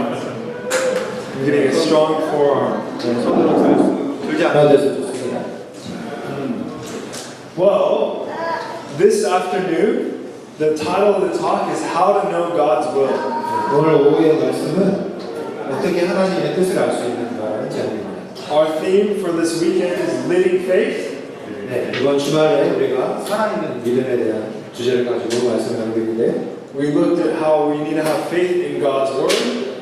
I'm getting a strong forearm. 손으로 들지 않아도 돼서 좋습니다. Well, this afternoon, the title of the talk is How to Know God's Will. 오늘 오후의 말씀은 어떻게 하나님의 뜻을 알 수 있는가라는 제목입니다. Our theme for this weekend is Living Faith. 네, 이번 주말에 우리가 살아있는 믿음에 대한 주제를 가지고 말씀을 나누고 있는데 We looked at how we need to have faith in God's Word.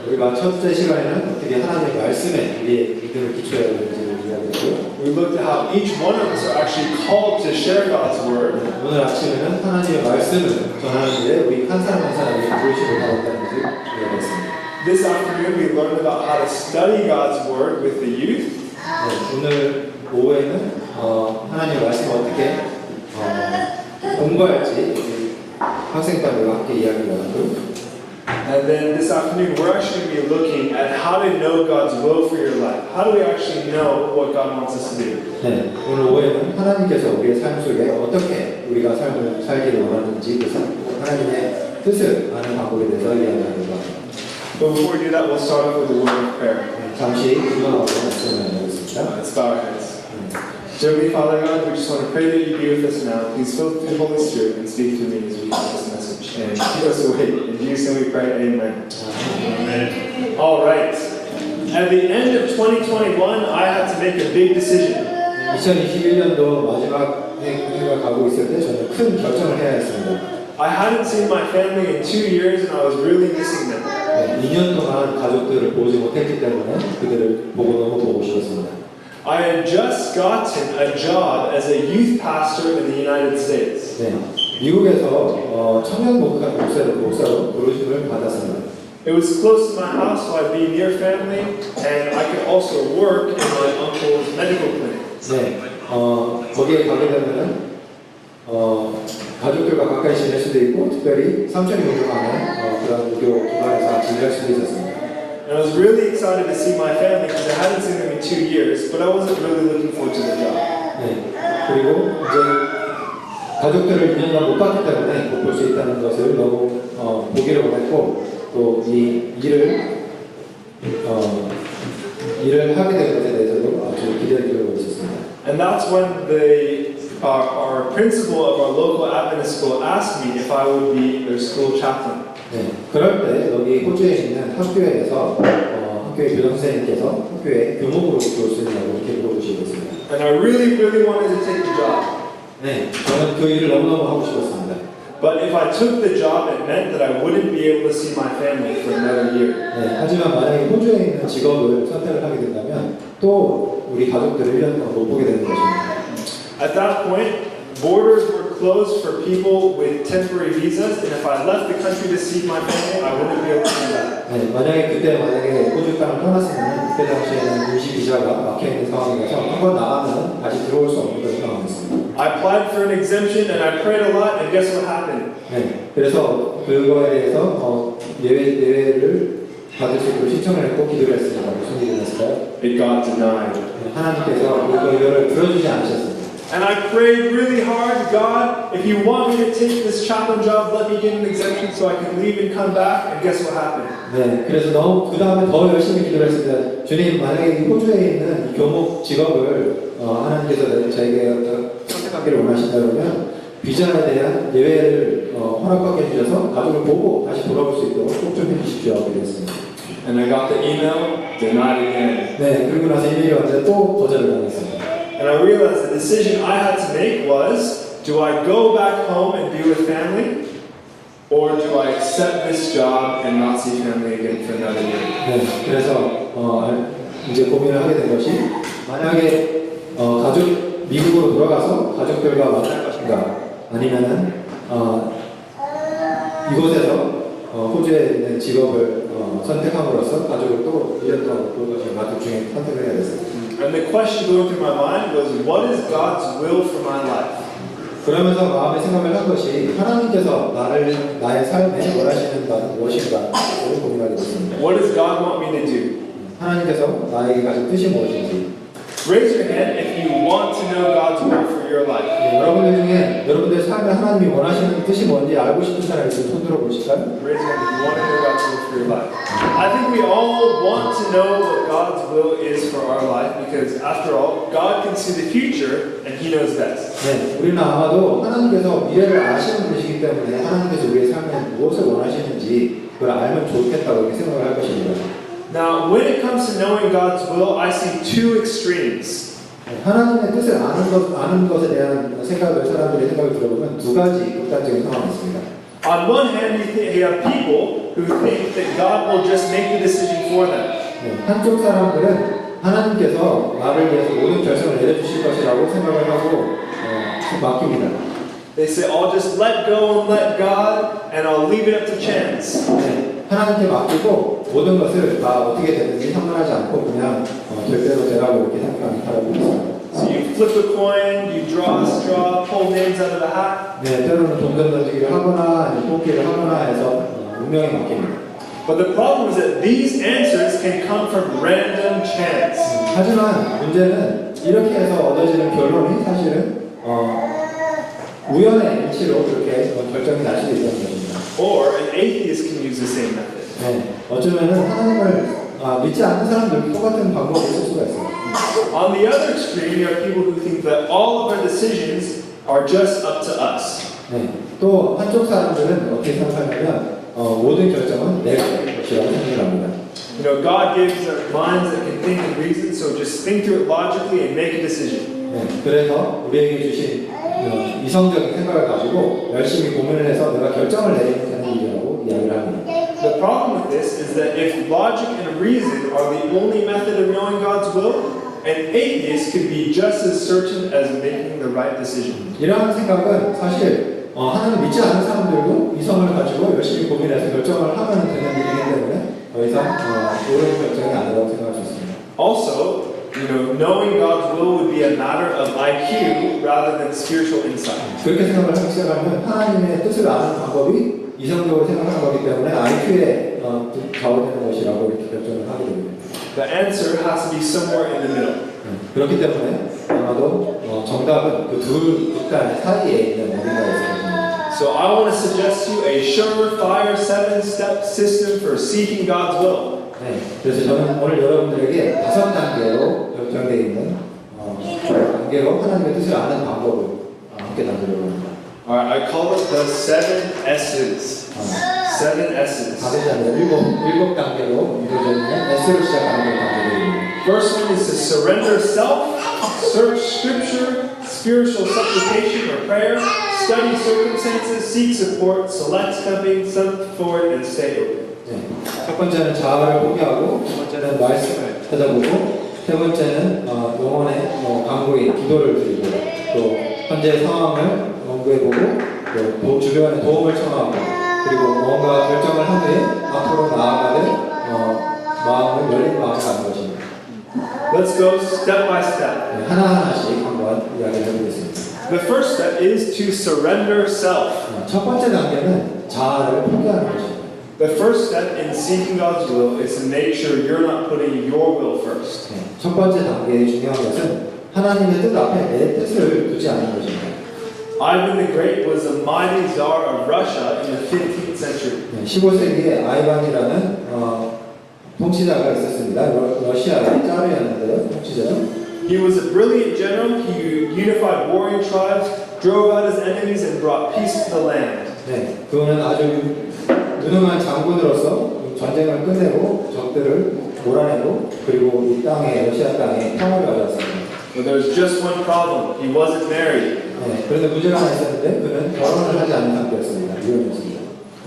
우리가 첫째 시간에는 어떻게 하나님의 말씀에 우리의 믿음을 기초해야 되는지를 이야기했고요. We looked at how each one of us are actually called to share God's Word. 오늘 아침에는 하나님의 말씀을 전하는 일에 우리 한 사람 한 사람이 부르심을 받았다는 것을 이야기했습니다. This afternoon we learned about how to study God's Word with the youth. 네, 오늘 오후에는 하나님의 말씀을 어떻게 공부할지 우리 학생들과 함께 이야기를 나누고 And then this afternoon we're actually going to be looking at how to know God's will for your life. How do we actually know what God wants us to do? 네, 오늘 오후에는 하나님께서 우리의 삶 속에 어떻게 우리가 삶을 살기를 원하는지 그 하나님의 뜻을 아는 방법에 대해서 이야기하려고 합니다. But before we do that, we'll start off with a word of prayer. 잠시 기도하고 말씀을 나누겠습니다. Let's bow our heads. Dear Father God, we just want to pray that you be with us now. Please fill through the Holy Spirit and speak through me as we hear this message. And keep us awake. In Jesus' name we pray, amen. Amen. All right. At the end of 2021, I had to make a big decision. 2021년도 마지막 해가 가고 있을 때 저는 큰 결정을 해야 했습니다. I hadn't seen my family in 2 years and I was really missing them. 2년 동안 가족들을 보지 못했기 때문에 그들을 보고 너무 보고 싶었습니다. I had just gotten a job as a youth pastor in the United States. 네, 미국에서 청년 목사로 부르심을 받았습니다. It was close to my house, so I'd be near family, and I could also work in my uncle's medical clinic. 네, 거기에 가게 되면은 가족들과 가까이 지낼 수도 있고 특별히 삼촌이 운영하는 그런 의료 기관에서 같이 일할 수도 있었습니다. And I was really excited to see my family because I hadn't seen them in 2 years, but I wasn't really looking forward to the job. 네, 그리고 이제 가족들을 2년간 못 봤기 때문에 못 볼 수 있다는 것을 너무 보기를 원했고 또 이 일을 하게 된 것에 대해서도 아주 기대를 가지고 있었습니다. And that's when our principal of our local Adventist school asked me if I would be their school chaplain. 네, 그럴 때 여기 호주에 있는 학교에서 학교의 교장 선생님께서 학교에 교목으로 들어올 수 있냐고 이렇게 물어보시고 있습니다. And I really wanted to take the job. 네, 저는 그 일을 너무너무 하고 싶었습니다. But if I took the job, it meant that I wouldn't be able to see my family for another year. 네, 하지만 만약에 호주에 있는 직업을 선택을 하게 된다면 또 우리 가족들을 1년 동안 못 보게 되는 것입니다. At that point, borders were closed for people with temporary visas, and if I left the country to see my family, I wouldn't be able to do that. 네, 만약에 호주 땅을 떠났으면 그때 당시에는 임시 비자가 막혀 있는 상황이라서 한번 나가면 다시 들어올 수 없는 그런 상황이었습니다. I applied for an exemption and I prayed a lot, and guess what happened? 네, 그래서 그거에 대해서 예외를 받을 수 있도록 신청을 했고 기도를 했습니다. 무슨 일이 났을까요? It got denied. 하나님께서 그거를 들어주지 않으셨습니다. And I prayed really hard, God, if you want me to take this chaplain job, let me get an exemption so I can leave and come back. And guess what happened? 네, 그래서 너무 그 다음에 더 열심히 기도를 했습니다. 주님, 만약에 호주에 있는 교목 직업을 하나님께서 저에게 선택하기를 원하신다면 비자에 대한 예외를 허락하게 해주셔서 가족을 보고 다시 돌아올 수 있도록 꼭 좀 해주십시오 하고 그랬습니다. And I got the email, denied again. 네, 그리고 나서 이메일이 왔는데 또 거절을 당했습니다. And I realized the decision I had to make was, do I go back home and be with family? Or do I accept this job and not see family again for another year? 네, 그래서 이제 고민을 하게 된 것이 만약에 미국으로 돌아가서 가족들과 만날 것인가 아니면은 이곳에서 호주에 있는 직업을 선택함으로써 가족을 또 1년 동안 볼 것인가 둘 중에 선택을 해야 됐습니다. And the question going through my mind was, what is God's will for my life? 그러면서 마음에 생각을 한 것이 하나님께서 나의 삶에 원하시는 바는 무엇인가를 고민하게 됐습니다. What does God want me to do? 하나님께서 나에게 가진 뜻이 무엇인지. Raise your hand if you want to know God's will for for your life? 여러분들 중에 여러분들의 삶에 하나님이 원하시는 뜻이 뭔지 알고 싶은 사람이 있으면 손 들어보실까요? Raise your hand if you want to know God's will for your life. I think we all want to know what God's will is for our life because, after all, God can see the future and He knows best. 네, 우리는 아마도 하나님께서 미래를 아시는 분이시기 때문에 하나님께서 우리의 삶에 무엇을 원하시는지 그걸 알면 좋겠다고 이렇게 생각을 할 것입니다. Now, when it comes to knowing God's will, I see two extremes. 하나님의 뜻을 아는 것에 대한 사람들의 생각을 들어보면 두 가지 극단적인 상황이 있습니다. On one hand, you have people who think that God will just make the decision for them. 네, 한쪽 사람들은 하나님께서 나를 위해서 모든 결정을 내려주실 것이라고 생각을 하고 맡깁니다. They say, I'll just let go and let God, and I'll leave it up to chance. 네, 하나님께 맡기고 모든 것을 다 어떻게 되는지 상관하지 않고 그냥 절대로 되라고 이렇게 생각하는 사람이 있습니다. So you flip a coin, you draw a straw, pull names out of the hat. 네, 때로는 동전 던지기를 하거나 아니면 뽑기를 하거나 해서 운명에 맡깁니다. But the problem is that these answers can come from random chance. 하지만 문제는 이렇게 해서 얻어지는 결론이 사실은 우연의 일치로 그렇게 결정이 날 수도 있다는 것입니다. Or an atheist can use the same method. 네, 어쩌면은 하나님을 믿지 않는 사람들도 똑같은 방법을 쓸 수가 있어요. On the other extreme, you have people who think that all of our decisions are just up to us. 네, 또 한쪽 사람들은 어떻게 생각하냐면 모든 결정은 내가 할 것이라고 생각을 합니다. You know, God gives us minds that can think and reason, so just think through it logically and make a decision. 네, 그래서 우리에게 주신 이성적인 생각을 가지고 열심히 고민을 해서 내가 결정을 내리면 되는 일이라고 이야기를 합니다. The problem with this is that if logic and reason are the only method of knowing God's will, an atheist could be just as certain as making the right decision. 이러한 생각은 사실 하나님 믿지 않는 사람들도 이성을 가지고 열심히 고민해서 결정을 하면 되는 일이기 때문에 더 이상 옳은 결정이 아니라고 생각할 수 있습니다. Also, you know, knowing God's will would be a matter of IQ rather than spiritual insight. 그렇게 생각을 하기 시작하면 하나님의 뜻을 아는 방법이 이성적으로 생각하는 거기 때문에 IQ에 좌우되는 것이라고 이렇게 결정을 하게 됩니다. The answer has to be somewhere in the middle. 그렇기 때문에 아마도 정답은 그 두 극단 사이에 있는 어딘가에 있을 것입니다. So I want to suggest to you a surefire 7-step system for seeking God's will. 네, 그래서 저는 오늘 여러분들에게 5단계로 결정되어 있는 단계로 하나님의 뜻을 아는 방법을 함께 나누려고 합니다. Alright, I call it the 7 S's. 7 S's. 다르지 않아요. 일곱 단계로 이루어져 있는 S로 시작하는 단계들입니다. First one is to surrender self, search scripture, spiritual supplication or prayer, study circumstances, seek support, select stepping, step forward, and stay open. 네. 첫 번째는 자아를 포기하고, 두 번째는 말씀을 찾아보고, 세 번째는 영혼의 간구인 기도를 드리고, 또 현재 상황을 연구해보고, 또 주변에 도움을 청하고, 그리고 뭔가 결정을 한 후에 앞으로 나아가는 마음을 열린 마음을 갖는 것입니다. Let's go step by step. 네, 하나하나씩 한번 이야기를 해보겠습니다. The first step is to surrender self. 첫 번째 단계는 자아를 포기하는 것입니다. The first step in seeking God's will is to make sure you're not putting your will first. 네, 첫 번째 단계의 중요한 것은 하나님의 뜻 앞에 내 뜻을 두지 않는 것입니다. Ivan the Great was a mighty czar of Russia in the 15th century. 네, 15세기에 아이반이라는 통치자가 있었습니다. 러시아의 짜르였는데요, 통치자는. He was a brilliant general. He unified warring tribes, drove out his enemies, and brought peace to the land. 네, 그는 아주 유능한 장군으로서 전쟁을 끝내고 적들을 몰아내고 그리고 이 땅에 러시아 땅에 평화를 가져왔습니다. But there was just one problem. He wasn't married. 네, 그런데 문제가 하나 있었는데 그는 결혼을 하지 않은 상태였습니다. 이혼이었습니다.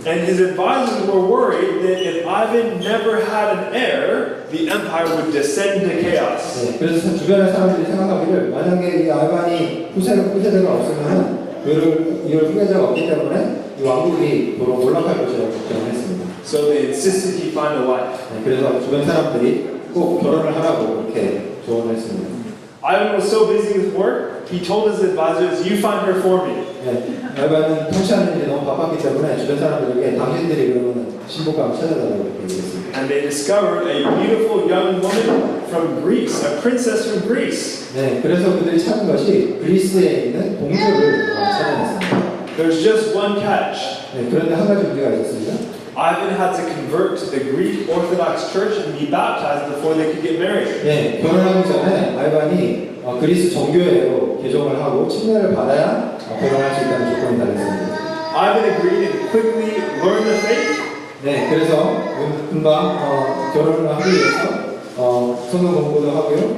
And his advisors were worried that if Ivan never had an heir, the empire would descend to chaos. 네, 그래서 주변의 사람들이 생각하기를 만약에 이 아이반이 후세대가 없으면 이럴 후계자가 없기 때문에 이 왕국이 도로 몰락할 것이라고 걱정을 했습니다. So they insisted he find a wife. 네, 그래서 주변 사람들이 꼭 결혼을 하라고 이렇게 조언을 했습니다. Ivan was so busy with work, he told his advisors, "You find her for me." 네, 알바는 통치하는 일이 너무 바빴기 때문에 주변 사람들에게 당신들이 그러면 신부감을 찾아달라고 이렇게 얘기했습니다. And they discovered a beautiful young woman from Greece, a princess from Greece. 네, 그래서 그들이 찾은 것이 그리스에 있는 공주를 찾아냈습니다. There's just one catch. 네, 그런데 한 가지 문제가 있었습니다. Ivan had to convert to the Greek Orthodox Church and be baptized before they could get married. 네, 결혼하기 전에 알반이 그리스 정교회로 개종을 하고 침례를 받아야 결혼할 수 있다는 조건이 달렸습니다. Ivan agreed and quickly learned the faith. 네, 그래서 금방 결혼을 하기 위해서 성경 공부도 하고요.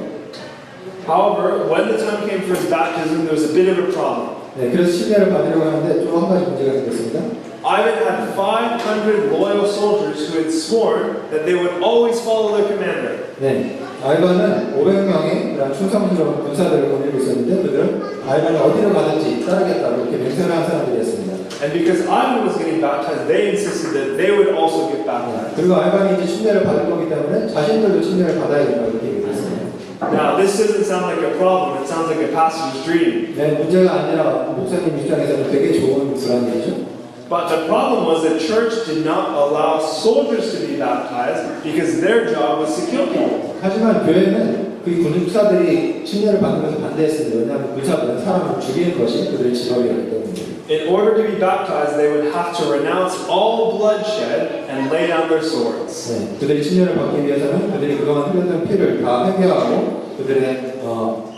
However, when the time came for his baptism, there was a bit of a problem. 네, 그래서 침례를 받으려고 하는데 또 한 가지 문제가 생겼습니다. Ivan had 500 loyal soldiers who had sworn that they would always follow their commander. 네, 알반은 500명의 충성스러운 군사들을 보내고 있었는데 그들은 알반이 어디로 가든지 따르겠다고 이렇게 맹세한 사람들이었습니다. And because Ivan was getting baptized, they insisted that they would also get baptized. 그리고 알반이 이제 침례를 받을 거기 때문에 자신들도 침례를 받아야겠다고 이렇게 얘기했습니다. Now, this doesn't sound like a problem. It sounds like a pastor's dream. 네, 문제가 아니라 목사님 입장에서는 되게 좋은 불안이죠. But the problem was the church did not allow soldiers to be baptized because their job was to kill people. 하지만 교회는 그 군사들이 침례를 받는 것을 반대했습니다. 왜냐하면 군사들은 사람을 죽이는 것이 그들의 직업이었기 때문입니다. In order to be baptized, they would have to renounce all bloodshed and lay down their swords. 네, 그들이 침례를 받기 위해서는 그들이 그동안 흘렸던 피를 다 회개하고 그들의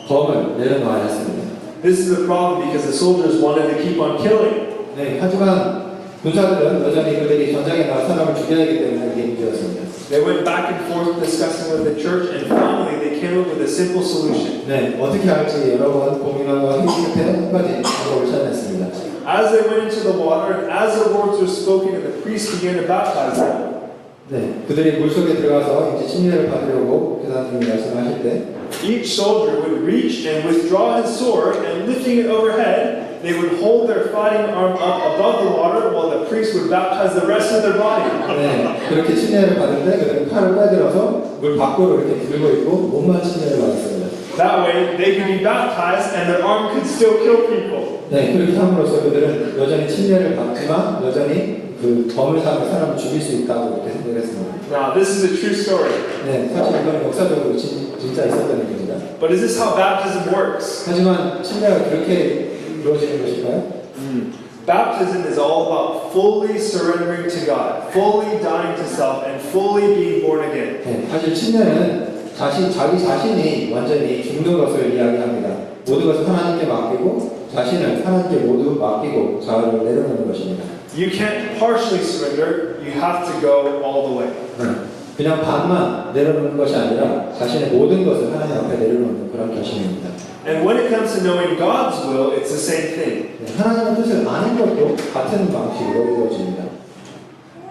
범을 내려놓아야 했습니다. This is the problem because the soldiers wanted to keep on killing. 네, 하지만 군사들은 여전히 그들이 전장에 나가 사람을 죽여야 하기 때문에 이게 문제였습니다. They went back and forth discussing with the church, and finally they came up with a simple solution. 네, 어떻게 할지 여러 번 고민하고 회의 끝에 한 가지 방법을 찾아냈습니다. As they went into the water, and as the words were spoken, and the priest began to baptize them, 네, 그들이 물속에 들어가서 이제 침례를 받으려고 교사님이 말씀하실 때 each soldier would reach and withdraw his sword, and lifting it overhead, they would hold their fighting arm up above the water while the priest would baptize the rest of their body. 네, 그렇게 침례를 받을 때 그들은 칼을 빼들어서 물 밖으로 이렇게 들고 있고 몸만 침례를 받았습니다. That way, they could be baptized and their arm could still kill people. 네, 그렇게 함으로써 그들은 여전히 침례를 받지만 여전히 그 범을 삼아 사람을 죽일 수 있다고 이렇게 생각했습니다. Now, this is a true story. 네, 사실 이건 역사적으로 진짜 있었던 일입니다. But is this how baptism works? 하지만 침례가 그렇게 이루어지는 것일까요? Baptism is all about fully surrendering to God, fully dying to self, and fully being born again. 네, 사실 침례는 자기 자신이 완전히 죽는 것을 이야기합니다. 모든 것을 하나님께 맡기고 자신을 하나님께 모두 맡기고 자아를 내려놓는 것입니다. You can't partially surrender, you have to go all the way. 네, 그냥 반만 내려놓는 것이 아니라 자신의 모든 것을 하나님 앞에 내려놓는 그런 결심입니다. And when it comes to knowing God's will, it's the same thing. 네, 하나님의 뜻을 아는 것도 같은 방식으로 이루어집니다.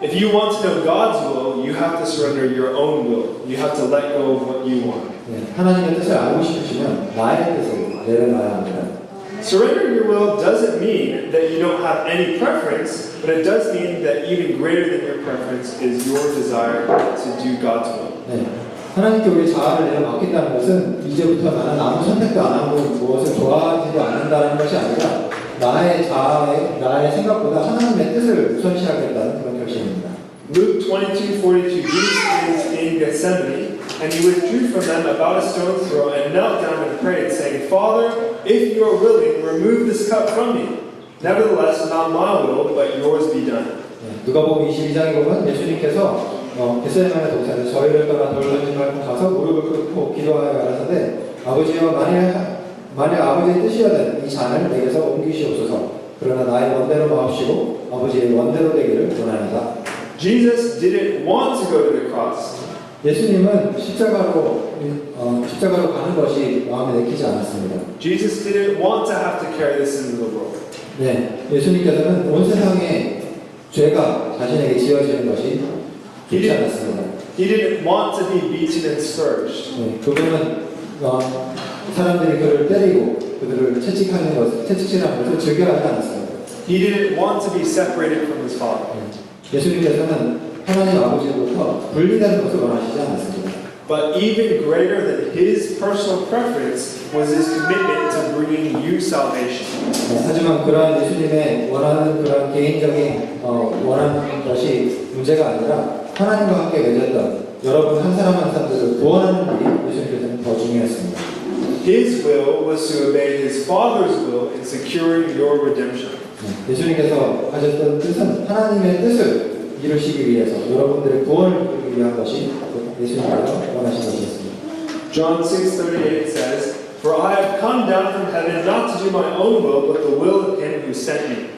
If you want to know God's will, you have to surrender your own will. You have to let go of what you want. 네, 하나님의 뜻을 알고 싶으시면 나의 뜻을 내려놔야 합니다. Surrendering your will doesn't mean that you don't have any preference, but it does mean that even greater than your preference is your desire to do God's will. 네, 하나님께 우리 자아를 내려맡긴다는 것은 이제부터 나는 아무 선택도 안 하고 무엇을 좋아하지도 않는다는 것이 아니라 나의 생각보다 하나님의 뜻을 우선시하겠다는 그런 결심입니다. Luke 22:42, Jesus is in Gethsemane, and he withdrew from them about a stone's throw and knelt down and prayed, saying, Father, if you are willing, remove this cup from me. Nevertheless, not my will, but yours be done. 누가복음 22장에 보면 예수님께서 겟세마네 동산에 저희를 떠나 돌던진 말고 가서 무릎을 꿇고 기도하여 가라사대 아버지여 만일 아버지의 뜻이여든 이 잔을 내게서 옮기시옵소서. 그러나 나의 원대로 마옵시고 아버지의 원대로 되기를 원하노라. Jesus didn't want to go to the cross. 예수님은 십자가로 가는 것이 마음에 내키지 않았습니다. Jesus didn't want to have to carry this into the world. 네, 예수님께서는 온 세상에 죄가 자신에게 지어지는 것이 좋지 않았습니다. He didn't want to be beaten and scourged. 네, 그분은 사람들이 그를 때리고 그들을 채찍하는 것을 즐겨하지 않았습니다. He didn't want to be separated from his Father. 예수님께서는 하나님 아버지로부터 분리되는 것을 원하시지 않았습니다. But even greater than his personal preference was his commitment to bringing you salvation. 하지만 그러한 예수님의 원하는 그런 개인적인 원하는 것이 문제가 아니라 하나님과 함께 맺었던 여러분 한 사람 한 사람들을 구원하는 일이 예수님께서는 더 중요했습니다. His will was to obey his Father's will in securing your redemption. 예수님께서 하셨던 뜻은 하나님의 뜻을 이루시기 위해서 여러분들의 구원을 이루기 위한 것이 예수님께서 원하신 것이었습니다. John 6:38 says, "For I have come down from heaven not to do my own will, but the will of him who sent me."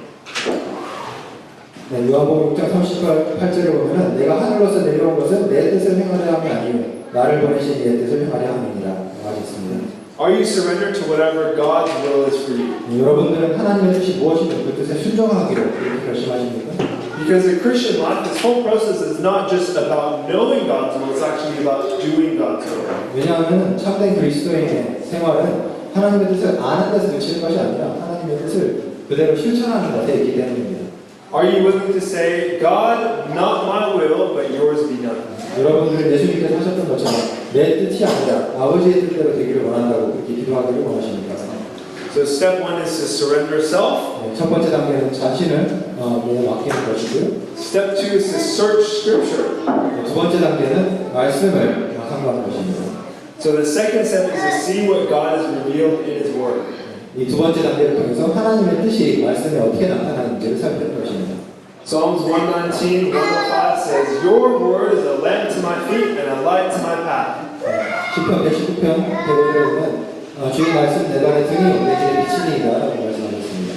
네, 요한복음 6장 38절에 보면은 내가 하늘로서 내려온 것은 내 뜻을 행하려 함이 아니요 나를 보내신 이의 뜻을 행하려 함이니라 하셨습니다. Are you surrendered to whatever God's will is for you? 여러분들은 하나님의 뜻이 무엇이든 그 뜻에 순종하기로 그렇게 결심하십니까? Because the Christian life, this whole process is not just about knowing God's will, it's actually about doing God's will. 왜냐하면 참된 그리스도인의 생활은 하나님의 뜻을 아는 것에 그치는 것이 아니라 하나님의 뜻을 그대로 실천하는 것에 있기 때문입니다. Are you willing to say, God, not my will, but yours be done? 여러분들은 예수님께서 하셨던 것처럼 내 뜻이 아니라 아버지의 뜻대로 되기를 원한다고 그렇게 기도하기를 원하십니까? So step one is to surrender self. 첫 번째 단계는 자신을 맡기는 것이고요. Step two is to search Scripture. 두 번째 단계는 말씀을 탐구하는 것입니다. So the second step is to see what God has revealed in His Word. 이 두 번째 단계를 통해서 하나님의 뜻이 말씀에 어떻게 나타나는지를 살피는 것입니다. Psalms 119, 105 says, Your word is a lamp to my feet and a light to my path. 시편 119편 105절에 보면 주의 말씀 내 발의 등이 내 길에 비치니이다 라고 말씀하셨습니다.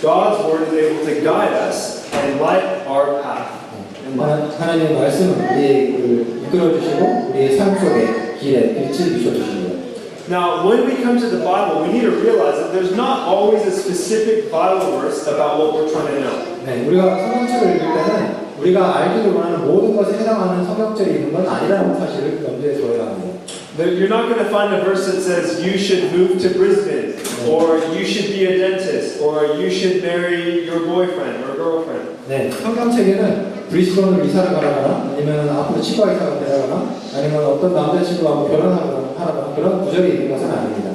God's word is able to guide us and light our path. 하나님의 말씀은 우리를 이끌어주시고 우리의 삶 속에 길에 빛을 비춰주십니다. Now, when we come to the Bible, we need to realize that there's not always a specific Bible verse about what we're trying to know. 네, 우리가 성경책을 읽을 때는 우리가 알기를 원하는 모든 것에 해당하는 성경책이 있는 건 아니라는 사실을 염두에 둬야 합니다. You're not going to find a verse that says you should move to Brisbane, or you should be a dentist, or you should marry your boyfriend or girlfriend. 네, 성경책에는 브리스번을 이사를 가거나 아니면 앞으로 치과 이사가 되거나 아니면 어떤 남자친구하고 결혼하거나 그런 구절이 있는 것은 아닙니다.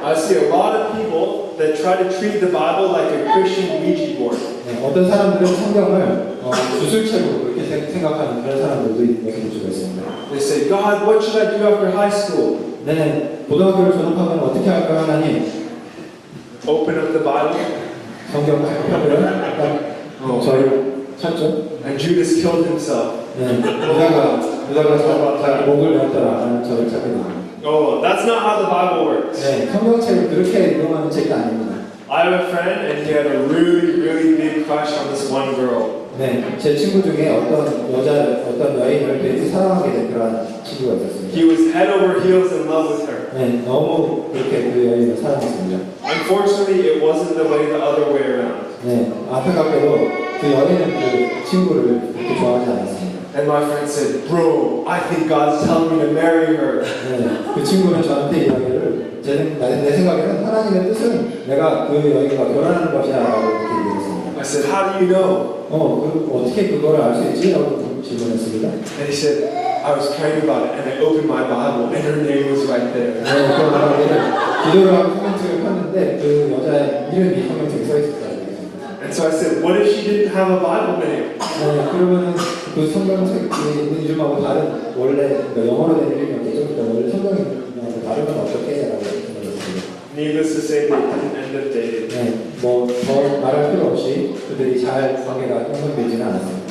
I see a lot of people that try to treat the Bible like a Christian Ouija board. 네, 어떤 사람들은 성경을 주술책으로 그렇게 생각하는 그런 사람들도 있는 것을 볼 수가 있습니다. They say, God, what should I do after high school? 네, 고등학교를 졸업하면 어떻게 할까요, 하나님? Open up the Bible. 성경 편을 저희를 찾죠. And Judas killed himself. 네, 유다가 자기 목을 냈더라. 저를 찾게 됩니다. Oh, that's not how the Bible works. 네, 성경책을 그렇게 이용하는 책이 아닙니다. I have a friend and he had a really big crush on this one girl. 네, 제 친구 중에 어떤 여인을 되게 사랑하게 된 그런 친구가 있었습니다. He was head over heels in love with her. 네, 너무 그렇게 그 여인을 사랑했습니다. Unfortunately, it wasn't the other way around. 네, 안타깝게도 그 여인은 그 친구를 그렇게 좋아하지 않았습니다. And my friend said, Bro, I think God's telling me to marry her. 네, 그 친구는 저한테 이야기를 내 생각에는 하나님의 뜻은 내가 그 여인과 결혼하는 것이야 라고 이렇게 얘기했습니다. I said, How do you know? 어떻게 그거를 알 수 있지? 라고 질문했습니다. And he said, I was praying about it and I opened my Bible and her name was right there. 네, 그런 말하기를 기도를 하고 성경책을 폈는데 그 여자의 이름이 성경책에 써 있었다고 얘기했습니다. And so I said, What if she didn't have a Bible name? 네, 그러면은 그 성경책에 있는 이름하고 다른 원래 그러니까 영어로 된 이름이었겠죠. 그러니까 원래 성경 이름하고 다르면 어떻게 해라고 말했습니다. Needless to say, they didn't end up dating. 네, 더 말할 필요 없이 그들이 잘 관계가 형성되지는 않았습니다.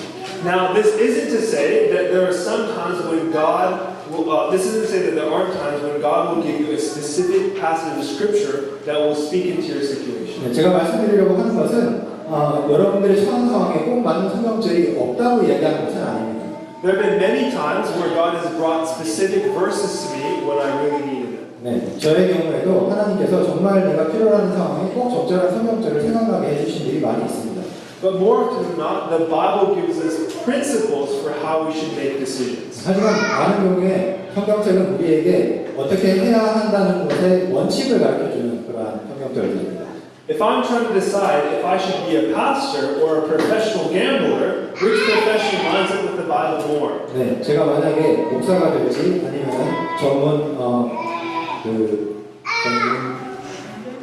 Now, this isn't to say that there are some times when God will, this isn't to say that there aren't times when God will give you a specific passage of Scripture that will speak into your situation. 네, 제가 말씀드리려고 하는 것은 여러분들의 처한 상황에 꼭 맞는 성경절이 없다고 이야기하는 것은 아닙니다. There have been many times where God has brought specific verses to me when I really needed them. 네, 저의 경우에도 하나님께서 정말 내가 필요한 상황에 꼭 적절한 성경절을 생각나게 해주신 일이 많이 있습니다. But more often than not, the Bible gives us principles for how we should make decisions. 하지만 많은 경우에 성경책은 우리에게 어떻게 해야 한다는 것의 원칙을 가르쳐주는 그러한 성경절입니다. If I'm trying to decide if I should be a pastor or a professional gambler, which profession lines up with the Bible more? 네, 제가 만약에 목사가 될지 아니면 전문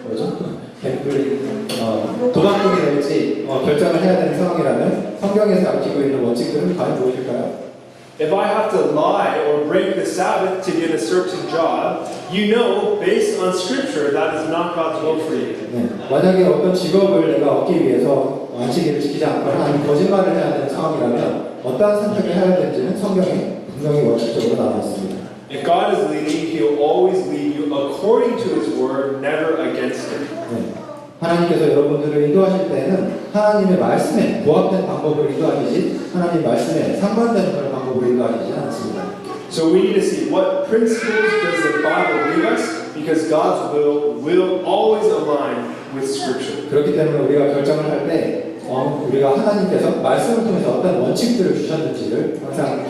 뭐죠? 도박꾼이 될지 결정을 해야 되는 상황이라면 성경에서 가르치고 있는 원칙들은 과연 무엇일까요? If I have to lie or break the Sabbath to get a certain job, you know, based on Scripture, that is not God's will for you. 네, 만약에 어떤 직업을 내가 얻기 위해서 안식일을 지키지 않거나 아니면 거짓말을 해야 되는 상황이라면 어떠한 선택을 해야 되는지는 성경에 분명히 원칙적으로 나와 있습니다. If God is leading, He will always lead you according to His Word, never against it. 네, 하나님께서 여러분들을 인도하실 때는 하나님의 말씀에 부합된 방법으로 인도하시지 하나님 말씀에 상반되는 그런 방법으로 인도하시지 않습니다. So we need to see what principles does the Bible give us, because God's will always align with Scripture. 그렇기 때문에 우리가 결정을 할 때 우리가 하나님께서 말씀을 통해서 어떤 원칙들을 주셨는지를 항상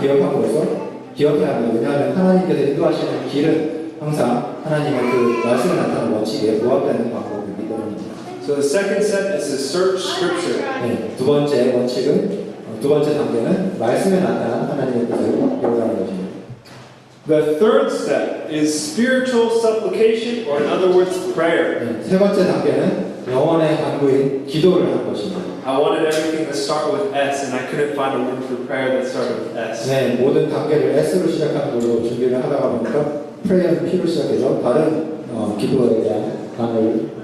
기억해야 합니다. 왜냐하면 하나님께서 인도하시는 길은 항상 하나님의 그 말씀에 나타나는 원칙에 부합되는 방법이기 때문입니다. So the second step is to search Scripture. 네, 두 번째 단계는 말씀에 나타난 하나님의 뜻을 배우라는 것입니다. The third step is spiritual supplication, or in other words, prayer. 네, 세 번째 단계는 영혼의 간구인 기도를 하는 것입니다. I wanted everything to start with S, and I couldn't find a word for prayer that started with S. 네, 모든 단계를 S로 시작하는 걸로 준비를 하다가 보니까 prayer는 P로 시작해서 다른 기도에 대한 단어를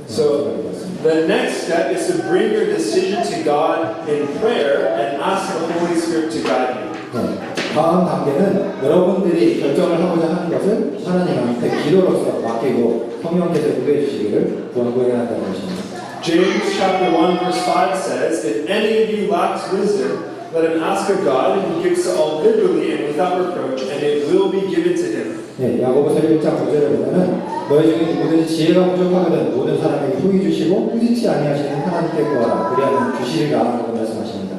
So the next step is to bring your decision to God in prayer and ask the Holy Spirit to guide you. 네, 다음 단계는 여러분들이 결정을 하고자 하는 것을 하나님한테 기도로서 맡기고 성령께서 인도해 주시기를 구해야 한다는 것입니다. James chapter 1 verse 5 says, If any of you lacks wisdom, let him ask of God, and He gives to all liberally and without reproach, and it will be given to him. 네, 야고보서 1장 9절에 보면은 너희 중에 누구든지 지혜가 부족하거든 모든 사람에게 후히 주시고 꾸짖지 아니하시는 하나님께 구하라 그리하면 주시리라 라고 말씀하십니다.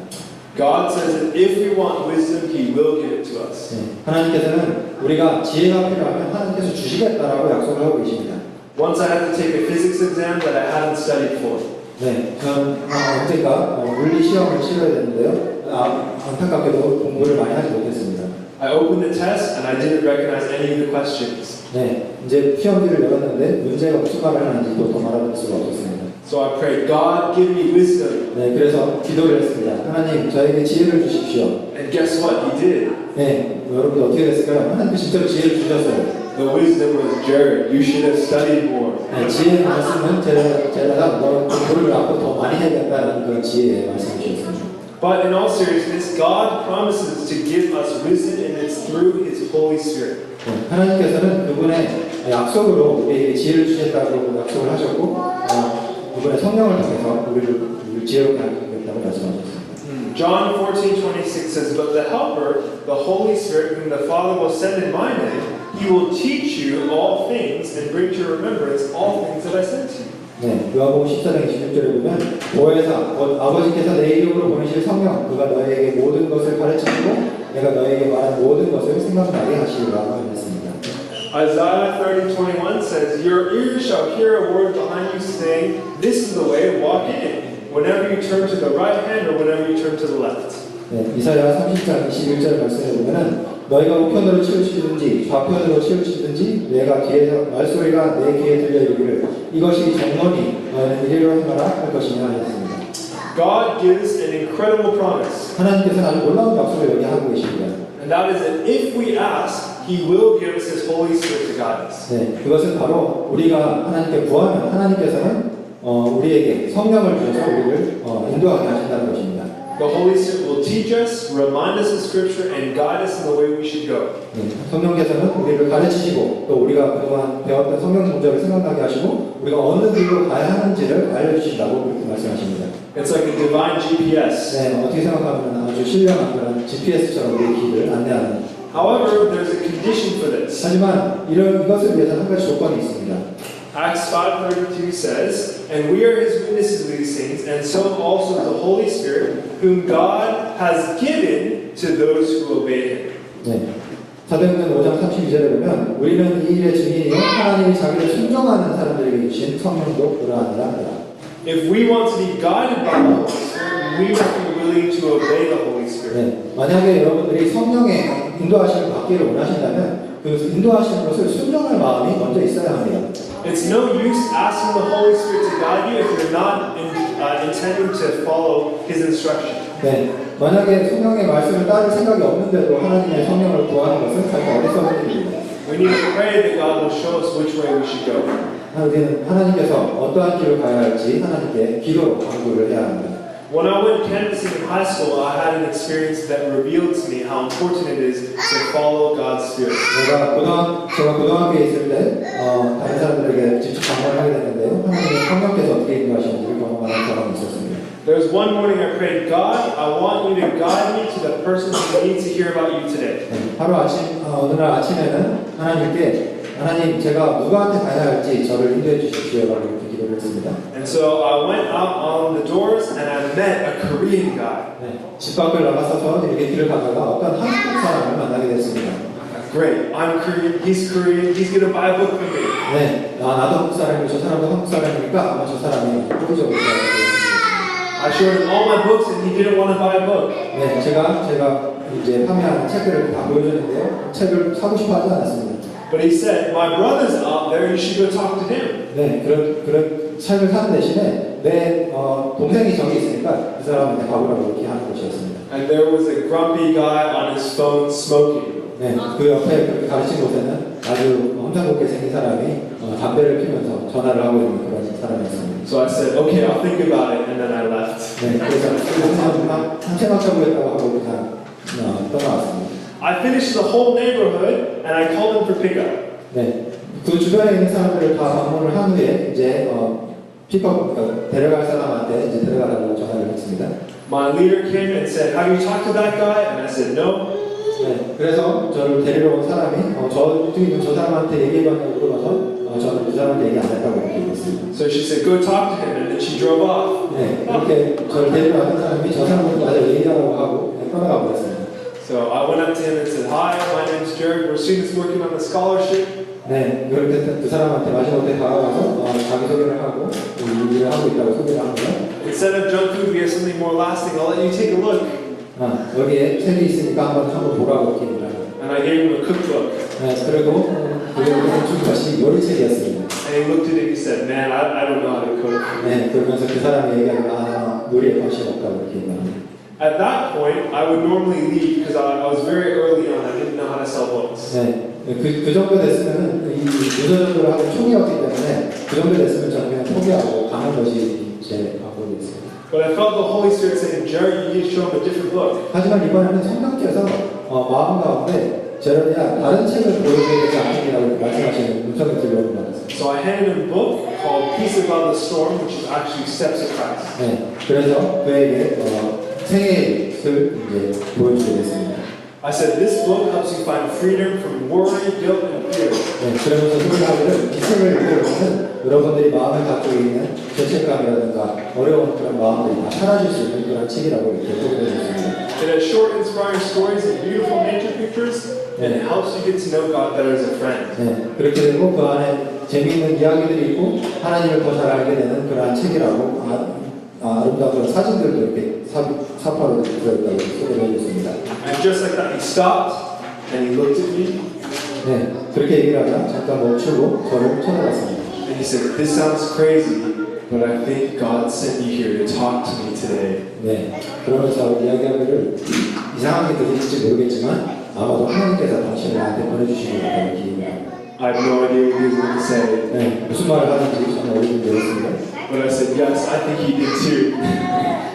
God says that if we want wisdom, He will give it to us. 네, 하나님께서는 우리가 지혜가 필요하면 하나님께서 주시겠다라고 약속을 하고 계십니다. Once I had to take a physics exam that I hadn't studied for. 네, 저는 언젠가 물리 시험을 치러야 되는데요. 안타깝게도 공부를 많이 하지 못했습니다. I opened the test and I didn't recognize any of the questions. 네, 이제 시험지를 열었는데 문제가 무슨 말을 하는지 도통 알아볼 수가 없었습니다. So I prayed, God, give me wisdom. 네, 그래서 기도를 했습니다. 하나님, 저에게 지혜를 주십시오. And guess what? He did. 네, 여러분들 어떻게 됐을까요? 하나님께 진짜로 지혜를 주셨어요. The wisdom was, Jared, you should have studied more. 네, 지혜의 말씀은 제가 너 공부를 앞으로 더 많이 해야겠다는 그런 지혜의 말씀이셨습니다. But in all seriousness, God promises to give us wisdom, and it's through His Holy Spirit. 네, 하나님께서는 그분의 약속으로 우리에게 지혜를 주셨다고 약속을 하셨고 그분의 성령을 통해서 우리를 지혜롭게 하겠다고 말씀하셨습니다. John 14:26 says, But the Helper, the Holy Spirit, whom the Father will send in my name, He will teach you all things and bring to remembrance all things that I said to you. 네, 요한복음 14장 26절에 보면 보혜사, 아버지께서 내 이름으로 보내실 성령, 그가 너희에게 모든 것을 가르치시고 내가 너희에게 말한 모든 것을 생각나게 하시리라고 했습니다. Isaiah 30:21 says, Your ears shall hear a word behind you saying, This is the way, walk in it. Whenever you turn to the right hand or whenever you turn to the left. 네, 이사야 30장 21절 말씀에 보면은 너희가 우편으로 치우치든지 좌편으로 치우치든지 내가 뒤에서 말소리가 내 귀에 들려 이르기를 이것이 정론이 너희는 이리로 행하라 할 것이냐 하였습니다. God gives an incredible promise. 하나님께서는 아주 놀라운 약속을 여기 하고 계십니다. And that is that if we ask, He will give us His Holy Spirit to guide us. 네, 그것은 바로 우리가 하나님께 구하면 하나님께서는 우리에게 성령을 주셔서 우리를 인도하게 하신다는 것입니다. The Holy Spirit will teach us, remind us of Scripture, and guide us in the way we should go. 네, 성령께서는 우리를 가르치시고 또 우리가 그동안 배웠던 성경 동작을 생각나게 하시고 우리가 어느 길로 가야 하는지를 알려주신다고 그렇게 말씀하십니다. It's like a divine GPS. 네, 어떻게 생각하면 아주 신령한 그런 GPS처럼 우리의 길을 안내하는. However, there's a condition for this. 하지만 이것을 위해서 한 가지 조건이 있습니다. Acts 5:32 says, And we are His witnesses of these things, and so also the Holy Spirit, whom God has given to those who obey Him. 네. 사도행전 5장 32절에 보면 우리는 이 일의 증인이요 하나님이 자기를 순종하는 사람들에게 주신 성령도 그러하니라. If we want to be guided by the Holy Spirit, we must be willing to obey the Holy Spirit. 네, 만약에 여러분들이 성령의 인도하심을 받기를 원하신다면 그 인도하시는 것을 순종할 마음이 먼저 있어야 합니다. It's no use asking the Holy Spirit to guide you if you're not intending to follow His instruction. 네, 만약에 성령의 말씀을 따를 생각이 없는데도 하나님의 성령을 구하는 것은 사실 어리석은 일입니다. We need to pray that God will show us which way we should go. 우리는 하나님께서 어떠한 길을 가야 할지 하나님께 기도로 강구를 해야 합니다. When I went canvassing in high school, I had an experience that revealed to me how important it is to follow God's Spirit. 제가 고등학교에 있을 때 다른 사람들에게 직접 방문을 하게 됐는데요. 하나님의 성령께서 어떻게 인도하시는지를 경험하는 경험이 있었습니다. There was one morning I prayed, God, I want you to guide me to the person who needs to hear about you today. 어느 날 아침에는 하나님 제가 누구한테 가야 할지 저를 인도해 주십시오라고 이렇게 기도를 했습니다. And so I went out on the doors and I met a Korean guy. 네, 집 밖을 나가서 이렇게 길을 가다가 어떤 한국 사람을 만나게 됐습니다. Great, I'm Korean, he's gonna buy a book from me. 네, 나도 한국 사람이고 저 사람도 한국 사람이니까 아마 저 사람이 호의적으로 I showed him all my books and he didn't want to buy a book. 네, 제가 이제 판매하는 책들을 다 보여줬는데요. 책을 사고 싶어 하지 않았습니다. But he said, my brother's out there, you should go talk to him. 네, 그런 책을 사는 대신에 내 동생이 저기 있으니까 그 사람한테 가보라고 이렇게 하는 것이었습니다. And there was a grumpy guy on his phone smoking. 네, 그 옆에 그렇게 가르친 곳에는 아주 험상궂게 생긴 사람이 담배를 피우면서 전화를 하고 있는 그런 사람이었습니다. So I said, okay, I'll think about it, and then I left. 네, 그래서 생각하고 있다고 하고 그냥 떠나왔습니다. I finished the whole neighborhood, and I called him for pickup. 네, 그 주변에 있는 사람들을 다 방문을 한 후에 이제 그러니까 데려갈 사람한테 이제 데려가라고 전화를 했습니다. My leader came and said, have you talked to that guy? And I said, no. 네, 그래서 저를 데리러 온 사람이 저 사람한테 얘기해봤냐고 물어봐서 저는 그 사람한테 얘기 안 했다고 이렇게 얘기했습니다. So she said, go talk to him, and then she drove off. 네, 그렇게 저를 데리러 왔던 사람이 저 사람한테 맞아 얘기하라고 하고 그냥 떠나가 버렸습니다. So I went up to him and said, hi, my name's Jared. We're students working on the scholarship. 네, 그렇게 그 사람한테 마지막에 다가가서 자기소개를 하고 이 일을 하고 있다고 소개를 합니다. Instead of junk food, we have something more lasting. I'll let you take a look. 여기에 책이 있으니까 한번 보라고 이렇게 얘기를 합니다. And I gave him a cookbook. 네, 그리고 그게 준 것이 요리책이었습니다. And he looked at it and he said, man, I don't know how to cook. 네, 그러면서 그 사람이 얘기하는 요리에 관심 없다고 이렇게 얘기합니다. At that point, I would normally leave because I was very early on. I didn't know how to sell books. 네, 그 정도 됐으면 이 유저전도를 하는 총이었기 때문에 그 정도 됐으면 저는 그냥 포기하고 가는 것이 제 방법이었습니다. But I felt the Holy Spirit saying, Jared, you need to show him a different book. 하지만 이번에는 성령께서 마음 가운데 제런이야 다른 책을 보여줘야 되지 않겠냐고 말씀하시는 음성이 들려오는 것 같습니다. So I handed him a book called Peace Above the Storm, which is actually Steps of Christ. 네, 그래서 그에게 생애를 이제 보여주게 됐습니다. I said, this book helps you find freedom from worry, guilt, and fear. 네, 그러면서 그들은 이 책을 읽으면 여러분들이 마음에 갖고 있는 죄책감이라든가 어려운 그런 마음들이 다 사라질 수 있는 그런 책이라고 이렇게 소개해줬습니다. It has short, inspiring stories and beautiful nature pictures, and it helps you get to know God better as a friend. 네, 그렇게 되고 그 안에 재미있는 이야기들이 있고 하나님을 더 잘 알게 되는 그러한 책이라고 아름다운 사진들도 이렇게 사파로 들어있다고 소개를 해줬습니다. And just like that, he stopped and he looked at me. 네, 그렇게 얘기를 하자 잠깐 멈추고 저를 쳐다봤습니다. And he said, this sounds crazy, but I think God sent you here to talk to me today. 네, 그러면서 이야기하기를 이상하게 들릴지 모르겠지만 아마도 하나님께서 당신을 나한테 보내주신 것 같다는 기분이 납니다. I have no idea what he was going to say. 네, 무슨 말을 하는지 저는 어리둥절했습니다. But I said, yes, I think he did too.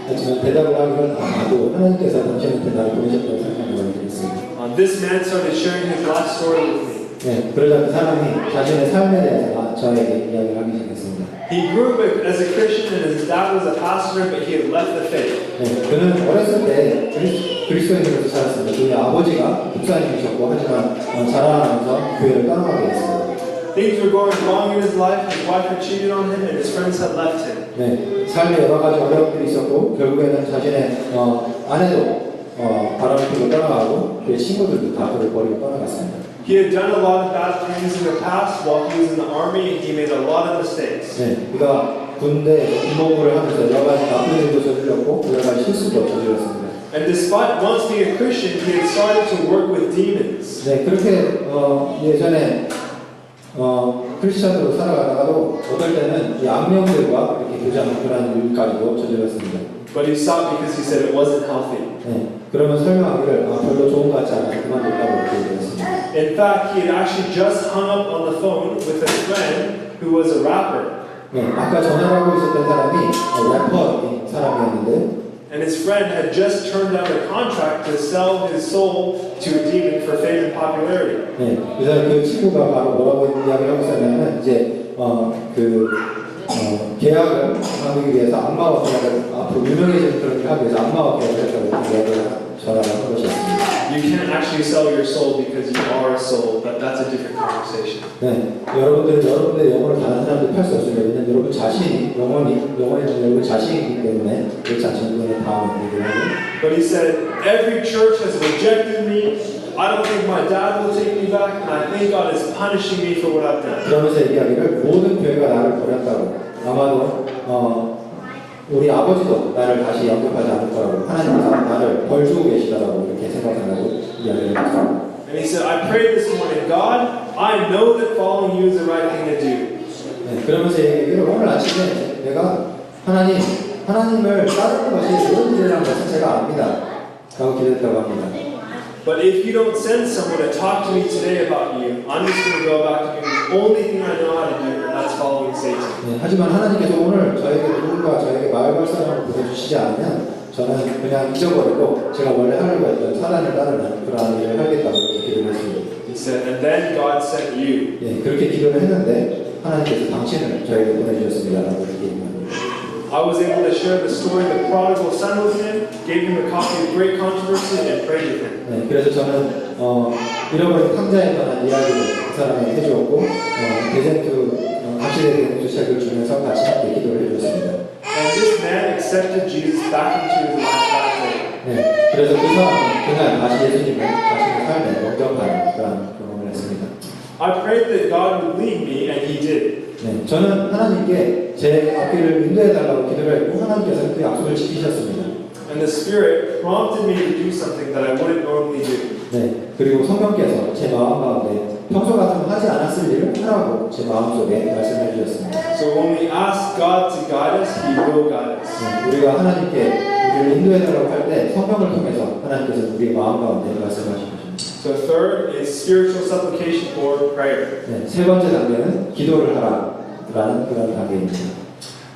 하지만 대답을 하기는 나도 하나님께서 당신한테 나를 보내셨다고 생각하는 것이었습니다. This man started sharing his life story with me. 네, 그러자 그 사람이 자신의 삶에 대해서 저에게 이야기를 하기 시작했습니다. He grew up as a Christian and his dad was a pastor, but he had left the faith. 네, 그는 어렸을 때 그리스도인으로서 자랐습니다. 그의 아버지가 목사님이셨고 하지만 자라나면서 교회를 떠나가게 됐습니다. Things were going wrong in his life. His wife had cheated on him, and his friends had left him. 네, 삶에 여러 가지 어려움들이 있었고 결국에는 자신의 아내도 바람을 피고 떠나가고 그의 친구들도 다 그를 버리고 떠나갔습니다. He had done a lot of bad things in the past while he was in the army, and he made a lot of mistakes. 네, 그가 군대 군복무를 하면서 여러 가지 나쁜 일도 저질렀고 여러 가지 실수도 저질렀습니다. And despite once being a Christian, he had started to work with demons. 네, 그렇게 예전에 크리스천으로 살아가다가도 어떨 때는 이 악령들과 이렇게 교제하는 그런 일까지도 저질렀습니다. But he stopped because he said it wasn't healthy. 네, 그러면 설명하기를 별로 좋은 것 같지 않아서 그만뒀다고 이렇게 얘기했습니다. In fact, he had actually just hung up on the phone with a friend who was a rapper. 네, 아까 전화를 하고 있었던 사람이 래퍼인 사람이었는데 And his friend had just turned down the contract to sell his soul to a demon for fame and popularity. 네, 그래서 그 친구가 바로 뭐라고 이야기를 하고 있었냐면 이제 계약을 하기 위해서 악마와 계약을 앞으로 유명해지는 그런 일을 하기 위해서 악마와 계약을 했다고 이야기를 전화를 한 것이었습니다. You can't actually sell your soul because you are a soul, but that's a different conversation. 네, 여러분들의 영혼을 다른 사람들이 팔 수 없습니다. 왜냐면 여러분 자신이 영혼이 여러분 자신이기 때문에 그렇지 않지만 그거는 다음 얘기를 하고. But he said, every church has rejected me. I don't think my dad will take me back, and I think God is punishing me for what I've done. 그러면서 얘기하기를 모든 교회가 나를 버렸다고 아마도 우리 아버지도 나를 다시 영접하지 않을 거라고 하나님께서 나를 벌 주고 계시다라고 이렇게 생각한다고 이야기를 했습니다. And he said, I prayed this morning, God, I know that following you is the right thing to do. 네, 그러면서 얘기를 오늘 아침에 내가 하나님을 따르는 것이 옳은 일이라는 것을 제가 압니다. 라고 기도했다고 합니다. But if you don't send someone to talk to me today about you, I'm just going to go back to doing the only thing I know how to do, and that's following Satan. 네, 하지만 하나님께서 오늘 저에게 마을 갈 사람을 보내주시지 않으면 저는 그냥 잊어버리고 제가 원래 하려고 했던 사단을 따르는 그러한 일을 하겠다고 기도를 했습니다. He said, and then God sent you. 네, 그렇게 기도를 했는데 하나님께서 당신을 저에게 보내주셨습니다라고 이렇게 얘기합니다. I was able to share the story of the prodigal son with him, gave him a copy of Great Controversy, and prayed with him. 네, 그래서 저는 잃어버린 탕자에 관한 이야기를 그 사람에게 해주었고 데센트 각시대에 대한 책을 주면서 같이 함께 기도를 해주었습니다. And this man accepted Jesus back into his life that day. 네, 그래서 그 사람은 그날 다시 예수님을 자신의 삶에 영접하는 그런 경험을 했습니다. I prayed that God would lead me, and He did. 네, 저는 하나님께 제 앞길을 인도해달라고 기도를 했고 하나님께서는 그 약속을 지키셨습니다. And the Spirit prompted me to do something that I wouldn't normally do. 네, 그리고 성령께서 제 마음 가운데 평소 같으면 하지 않았을 일을 하라고 제 마음속에 말씀해 주셨습니다. So when we ask God to guide us, He will guide us. 네, 우리가 하나님께 우리를 인도해달라고 할 때 성령을 통해서 하나님께서 우리의 마음 가운데 말씀하신 것입니다. So third is spiritual supplication or prayer. 네, 세 번째 단계는 기도를 하라라는 그런 단계입니다.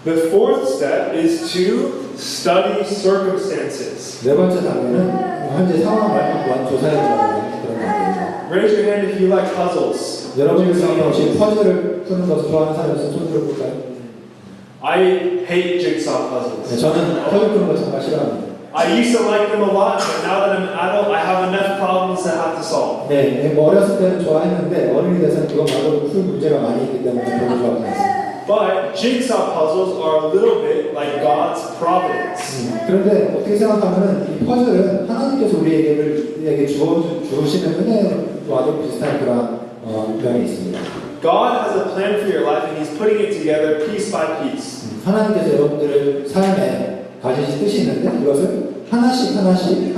The fourth step is to study circumstances. 네 번째 단계는 현재 상황을 한번 조사해보라는 그런 단계입니다. Raise your hand if you like puzzles. 여러분 중에 혹시 퍼즐을 푸는 것을 좋아하는 사람이 있으면 손 들어볼까요? I hate jigsaw puzzles. 네, 저는 퍼즐 푸는 거 정말 싫어합니다. I used to like them a lot, but now that I'm an adult, I have enough problems to have to solve. 네, 뭐 어렸을 때는 좋아했는데 어른이 돼서는 그거 말고도 풀 문제가 많이 있기 때문에 별로 좋아하지 않습니다. But jigsaw puzzles are a little bit like God's providence. 그런데 어떻게 생각하면은 이 퍼즐은 하나님께서 우리에게 주시는 은혜와도 비슷한 그런 면이 있습니다. God has a plan for your life, and He's putting it together piece by piece. 하나님께서 여러분들을 삶에 가지신 뜻이 있는데 이것을 하나씩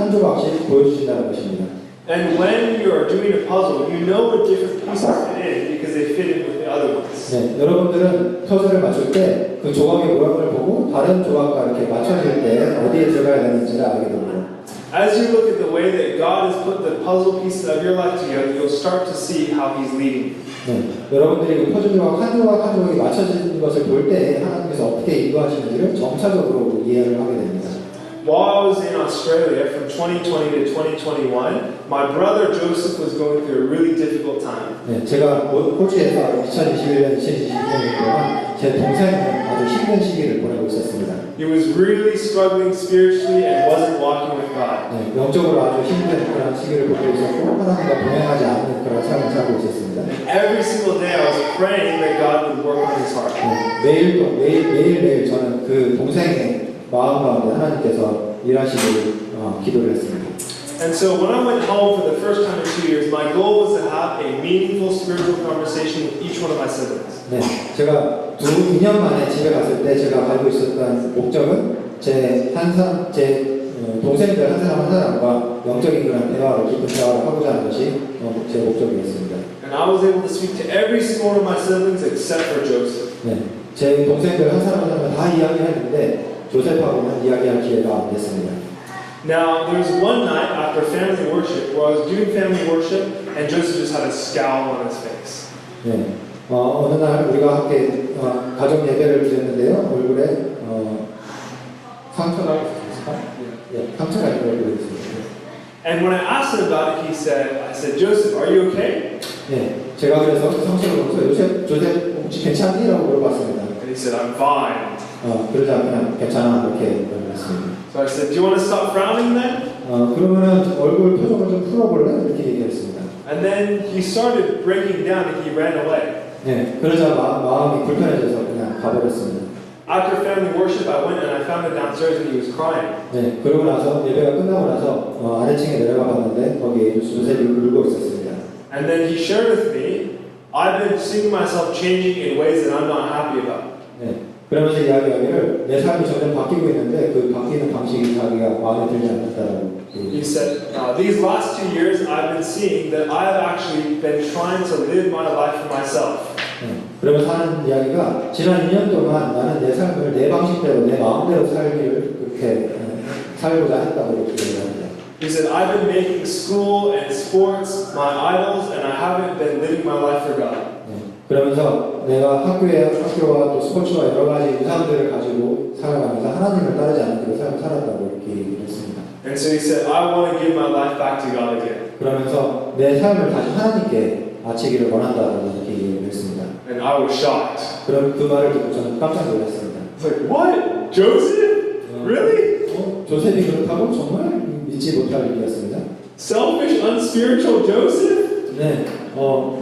한 조각씩 보여주신다는 것입니다. And when you are doing a puzzle, you know what different pieces fit in because they fit in with the other ones. 네, 여러분들은 퍼즐을 맞출 때 그 조각의 모양을 보고 다른 조각과 이렇게 맞춰질 때 어디에 들어가야 되는지를 알게 됩니다. As you look at the way that God has put the puzzle pieces of your life together, you'll start to see how He's leading. 네, 여러분들이 그 퍼즐 조각 한 조각이 맞춰지는 것을 볼 때 하나님께서 어떻게 인도하시는지를 점차적으로 이해를 하게 됩니다. While I was in Australia from 2020 to 2021, my brother Joseph was going through a really difficult time. 네, 제가 호주에서 2021년, 2022년 동안 제 동생은 아주 힘든 시기를 보내고 있었습니다. He was really struggling spiritually and wasn't walking with God. 네, 영적으로 아주 힘든 그런 시기를 보내고 있었고 하나님과 동행하지 않는 그런 삶을 살고 있었습니다. Every single day I was praying that God would work on his heart. 네, 매일 저는 그 동생의 마음 가운데 하나님께서 일하시기를 기도를 했습니다. And so when I went home for the first time in 2 years, my goal was to have a meaningful spiritual conversation with each one of my siblings. 네, 제가 2년 만에 집에 갔을 때 제가 가지고 있었던 목적은 제 동생들 한 사람 한 사람과 영적인 그런 대화를 깊은 대화를 하고자 하는 것이 제 목적이었습니다. And I was able to speak to every single one of my siblings except for Joseph. 네, 제 동생들 한 사람 한 사람 다 이야기했는데 조셉하고는 이야기할 기회가 안 됐습니다. Now, there was one night after family worship where I was doing family worship and Joseph just had a scowl on his face. 네, 어느 날 우리가 함께 가정 예배를 드렸는데요. 얼굴에 상처가 있었을까? 네, 상처가 있는 얼굴이 있었습니다. And when I asked him about it, I said, Joseph, are you okay? 네, 제가 그래서 상처를 보면서 조셉 혹시 괜찮니? 라고 물어봤습니다. And he said, I'm fine. 그러자 그냥 괜찮아 이렇게 말했습니다. So I said, do you want to stop frowning then? 그러면은 얼굴 표정을 좀 풀어볼래? 이렇게 얘기했습니다. And then he started breaking down and he ran away. 네, 그러자 마음이 불편해져서 그냥 가버렸습니다. After family worship, I went and I found him downstairs and he was crying. 네, 그러고 나서 예배가 끝나고 나서 아래층에 내려가 봤는데 거기에 조셉이 울고 있었습니다. And then he shared with me, I've been seeing myself changing in ways that I'm not happy about. 네, 그러면서 이야기하기를 내 삶이 점점 바뀌고 있는데 그 바뀌는 방식이 자기가 마음에 들지 않는다라고. He said, these last 2 years, I've been seeing that I've actually been trying to live my life for myself. 네, 그러면서 하는 이야기가 지난 2년 동안 나는 내 삶을 내 방식대로 내 마음대로 살기를 그렇게 살고자 했다고 이렇게 얘기합니다. He said, I've been making school and sports my idols and I haven't been living my life for God. 네, 그러면서 내가 학교와 또 스포츠와 여러 가지 우상들을 가지고 살아가면서 하나님을 따르지 않는 대로 삶을 살았다고 이렇게 얘기를 했습니다. And so he said, I want to give my life back to God again. 그러면서 내 삶을 다시 하나님께 바치기를 원한다고 이렇게 얘기를 했습니다. And I was shocked. 그럼 그 말을 듣고 저는 깜짝 놀랐습니다. I was like, what? Joseph? Really? 조셉이 그렇다고 정말 믿지 못할 일이었습니다. Selfish, unspiritual Joseph? 네,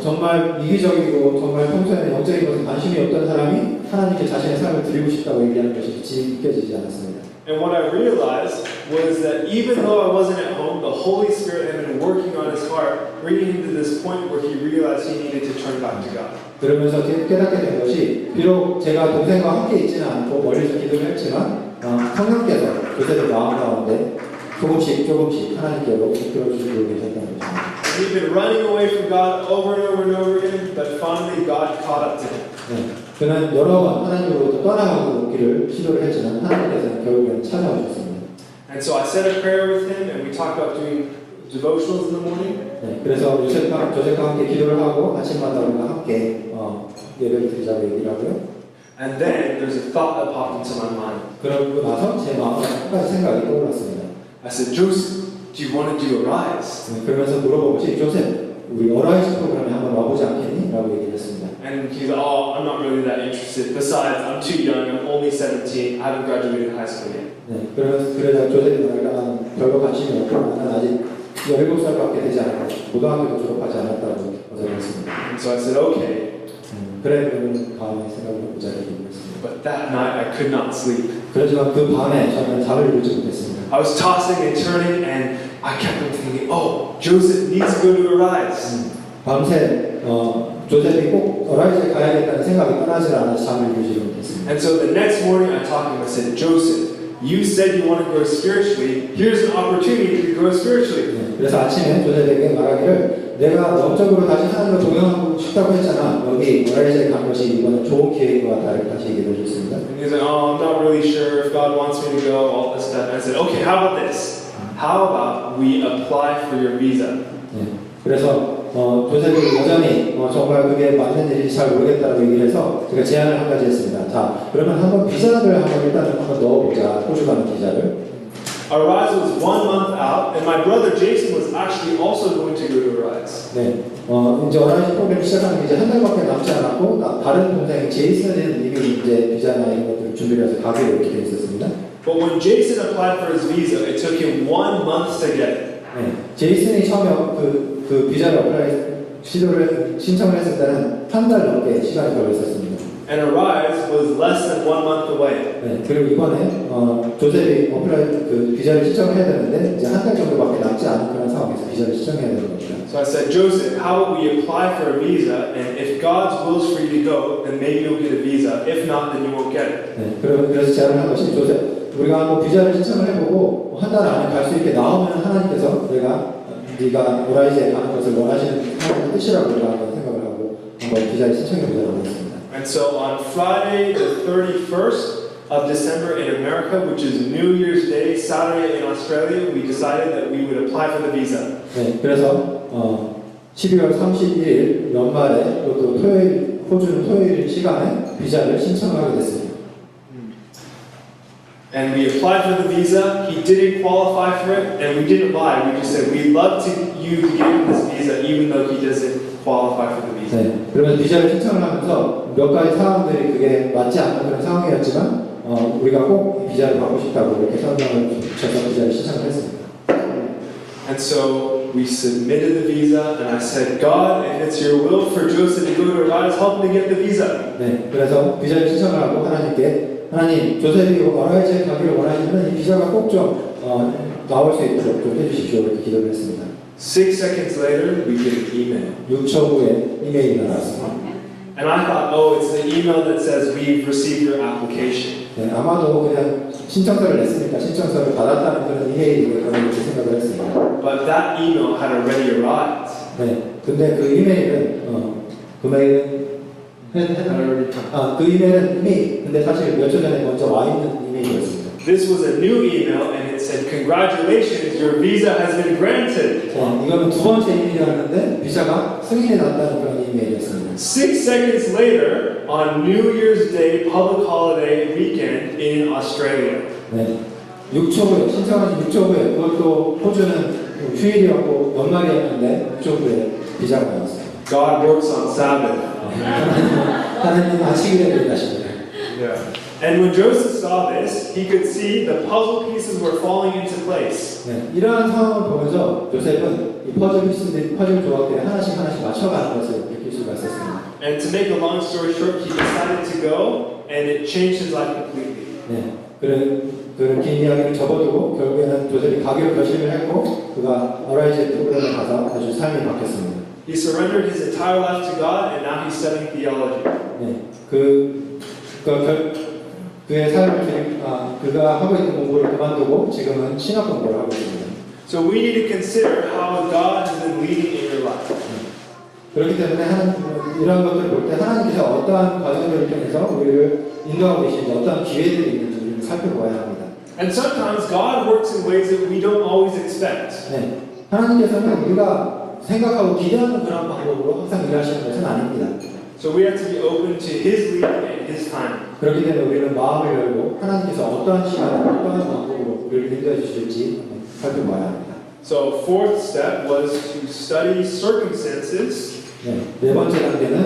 정말 이기적이고 정말 평소에는 영적인 것에 관심이 없던 사람이 하나님께 자신의 삶을 드리고 싶다고 얘기하는 것이 믿겨지지 않았습니다. And what I realized was that even though I wasn't at home, the Holy Spirit had been working on his heart, bringing him to this point where he realized he needed to turn back to God. 그러면서 깨닫게 된 것이 비록 제가 동생과 함께 있지는 않고 멀리서 기도를 했지만 성령께서 조셉의 마음 가운데 조금씩 하나님께로 이끌어주시고 계셨다는 것입니다. He'd been running away from God over and over and over again, but finally God caught up to him. 네, 그는 여러 번 하나님으로부터 떠나가기를 시도를 했지만 하나님께서는 결국에는 찾아와 주셨습니다. And so I said a prayer with him, and we talked about doing devotionals in the morning. 네, 그래서 조셉과 함께 기도를 하고 아침마다 우리가 함께 예배를 드리자고 얘기를 하고요. And then there's a thought that popped into my mind. 그러고 나서 제 마음에 한 가지 생각이 떠올랐습니다. I said, Joseph, do you want to do a rise? 네, 그러면서 물어보지 조셉, 우리 어라이즈 프로그램에 한번 와보지 않겠니? 라고 얘기를 했습니다. And he's like, oh, I'm not really that interested. Besides, I'm too young. I'm only 17. I haven't graduated high school yet. 네, 그러자 조셉이 말하기가 별로 관심이 없고 나는 아직 17살밖에 되지 않았고 고등학교도 졸업하지 않았다고 거절했습니다. And so I said, okay. 그래 그러면 다음에 생각을 해보자 이렇게 얘기했습니다. But that night I could not sleep. 그렇지만 그 밤에 저는 잠을 이루지 못했습니다. I was tossing and turning, and I kept on thinking, oh, Joseph needs to go to a rise. 밤새 조셉이 꼭 어라이즈에 가야겠다는 생각이 떠나질 않아서 잠을 이루지 못했습니다. And so the next morning I talked to him. I said, Joseph, you said you want to grow spiritually. Here's an opportunity to grow spiritually. 네, 그래서 아침에 조셉에게 말하기를 내가 영적으로 다시 하나님을 동행하고 싶다고 했잖아. 여기 어라이즈에 간 것이 이번에 좋은 기회인 것 같다. 이렇게 다시 얘기를 해줬습니다. And he's like, oh, I'm not really sure if God wants me to go, all this stuff. And I said, okay, how about this? How about we apply for your visa? 네, 그래서 조셉이 여전히 정말 그게 맞는 일인지 잘 모르겠다고 얘기를 해서 제가 제안을 한 가지 했습니다. 자, 그러면 한번 비자를 일단은 한번 넣어보자. 호주 가는 비자를. Our rise was 1 month out, and my brother Jason was actually also going to go to a rise. 네, 이제 어라이즈 프로그램 시작하는 게 이제 한 달밖에 남지 않았고 다른 동생 제이슨은 이미 이제 비자나 이런 것들을 준비를 해서 가기로 이렇게 돼 있었습니다. But when Jason applied for his visa, it took him 1 month to get it. 네, 제이슨이 처음에 그 비자를 신청을 했을 때는 한 달 넘게 시간이 걸렸었습니다. and Arise was less than 1 month away. 네, 그리고 이번에 조셉이 어플라이 그 비자를 신청을 해야 되는데 이제 한 달 정도밖에 남지 않은 그런 상황에서 비자를 신청해야 되는 겁니다. So I said, Joseph, how about we apply for a visa, and if God's wills for you to go, then maybe you'll get a visa. If not, then you won't get it. 네, 그래서 제안을 한 것이 조셉, 우리가 한번 비자를 신청을 해보고 한 달 안에 갈 수 있게 나오면 하나님께서 네가 오라이즈에 가는 것을 원하시는 하나님의 뜻이라고 우리가 한번 생각을 하고 한번 비자를 신청해보자고 했습니다. And so on Friday, the 31st of December in America, which is New Year's Day, Saturday in Australia, we decided that we would apply for the visa. 네, 그래서 12월 31일 연말에 또 토요일, 호주는 토요일 시간에 비자를 신청하게 됐습니다. And we applied for the visa. He didn't qualify for it, and we didn't lie. We just said we'd love you to give him this visa, even though he doesn't qualify for the visa. 네, 그러면 비자를 신청을 하면서 몇 가지 사항들이 그게 맞지 않는 그런 상황이었지만 우리가 꼭 비자를 받고 싶다고 이렇게 설명을 붙여서 비자를 신청을 했습니다. And so we submitted the visa, and I said, God, if it's your will for Joseph to go to Arise, help me to get the visa. 네, 그래서 비자를 신청을 하고 하나님, 조셉이 어라이즈에 가기를 원하시면 이 비자가 꼭 좀 나올 수 있도록 좀 해주십시오. 이렇게 기도를 했습니다. 6 seconds later, we get an email. 6초 후에 이메일이 나왔습니다. And I thought, oh, it's the email that says we've received your application. 네, 아마도 그냥 신청서를 냈으니까 신청서를 받았다는 그런 이메일이겠다 이렇게 생각을 했습니다. But that email had already arrived. 네, 근데 그 이메일은 그 이메일은 이미 근데 사실 몇 초 전에 먼저 와 있는 이메일이었습니다. This was a new email, and it said, "Congratulations, your visa has been granted." 이거는 두 번째 이메일이었는데 비자가 승인이 났다는 그런 이메일이었습니다. 6 seconds later, on New Year's Day, public holiday weekend in Australia. 네, 6초 후에 신청한 6초 후에 그것도 호주는 휴일이었고 연말이었는데 6초 후에 비자가 나왔습니다. God works on Sabbath. 하나님은 안식일에 일하십니다. Yeah. And when Joseph saw this, he could see the puzzle pieces were falling into place. 네, 이러한 상황을 보면서 요셉은 이 퍼즐 조각들이 하나씩 맞춰가는 것을 느낄 수가 있었습니다. And to make a long story short, he decided to go, and it changed his life completely. 네, 그런 긴 이야기를 접어두고 결국에는 조셉이 가기로 결심을 했고 그가 어라이즈 프로그램에 가서 아주 삶이 바뀌었습니다. He surrendered his entire life to God, and now he's studying theology. 네, 그의 삶을 그가 하고 있는 공부를 그만두고 지금은 신학 공부를 하고 있습니다. So we need to consider how God has been leading in your life. 그렇기 때문에 이러한 것들을 볼 때 하나님께서 어떠한 과정들을 통해서 우리를 인도하고 계신지 어떠한 기회들이 있는지 우리를 살펴보아야 합니다. And sometimes God works in ways that we don't always expect. 네, 하나님께서는 우리가 생각하고 기대하는 그런 방법으로 항상 일하시는 것은 아닙니다. So we have to be open to His leading and His time. 그렇기 때문에 우리는 마음을 열고 하나님께서 어떠한 시간에 어떠한 방법으로 우리를 인도해 주실지 살펴봐야 합니다. So fourth step was to study circumstances. 네 번째 단계는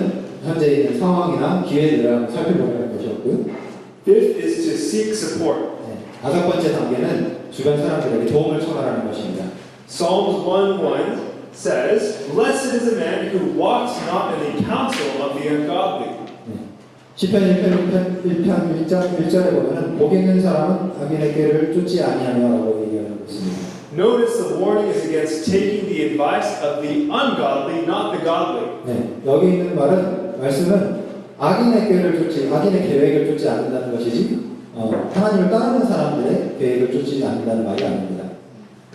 현재 있는 상황이나 기회들을 살펴보는 것이었고요. Fifth is to seek support. 다섯 번째 단계는 주변 사람들에게 도움을 청하라는 것입니다. Psalms 1:1 says, "Blessed is a man who walks not in the counsel of the ungodly." 시편 1편 1절에 보면은 복 있는 사람은 악인의 길을 쫓지 아니하며라고 얘기하고 있습니다. Notice the warning is against taking the advice of the ungodly, not the godly. 네, 여기 있는 말씀은 악인의 계획을 쫓지 않는다는 것이지 하나님을 따르는 사람들의 계획을 쫓지 않는다는 말이 아닙니다.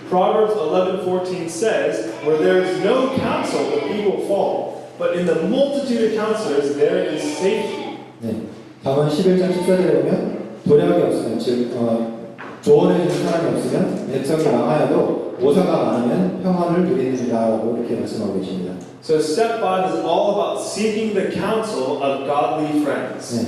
Proverbs 11:14 says, "Where there is no counsel, the people fall, but in the multitude of counselors there is safety." 네, 잠언 11장 14절에 보면 도량이 없으면 즉 조언해주는 사람이 없으면 백성이 망하여도 모사가 많으면 평안을 누리는다라고 이렇게 말씀하고 계십니다. So step 5 is all about seeking the counsel of godly friends. 네,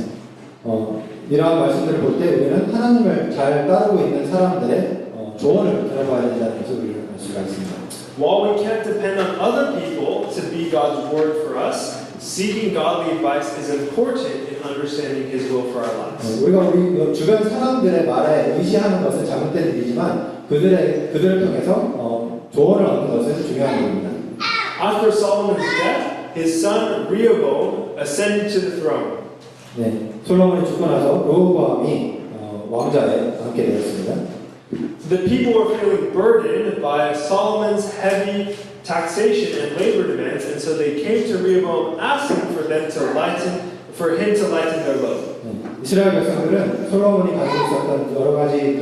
이러한 말씀들을 볼 때 우리는 하나님을 잘 따르고 있는 사람들의 조언을 들어봐야 된다는 것을 우리가 알 수가 있습니다. While we can't depend on other people to be God's word for us, seeking godly advice is important in understanding His will for our lives. 우리가 우리 주변 사람들의 말에 의지하는 것은 잘못된 일이지만 그들을 통해서 조언을 얻는 것은 중요한 일입니다. After Solomon's death, his son Rehoboam ascended to the throne. 네, 솔로몬이 죽고 나서 르호보암이 왕자에 앉게 되었습니다. The people were feeling burdened by Solomon's heavy taxation and labor demands, and so they came to Rehoboam asking for him to lighten their load. 이스라엘 백성들은 솔로몬이 가지고 있었던 여러 가지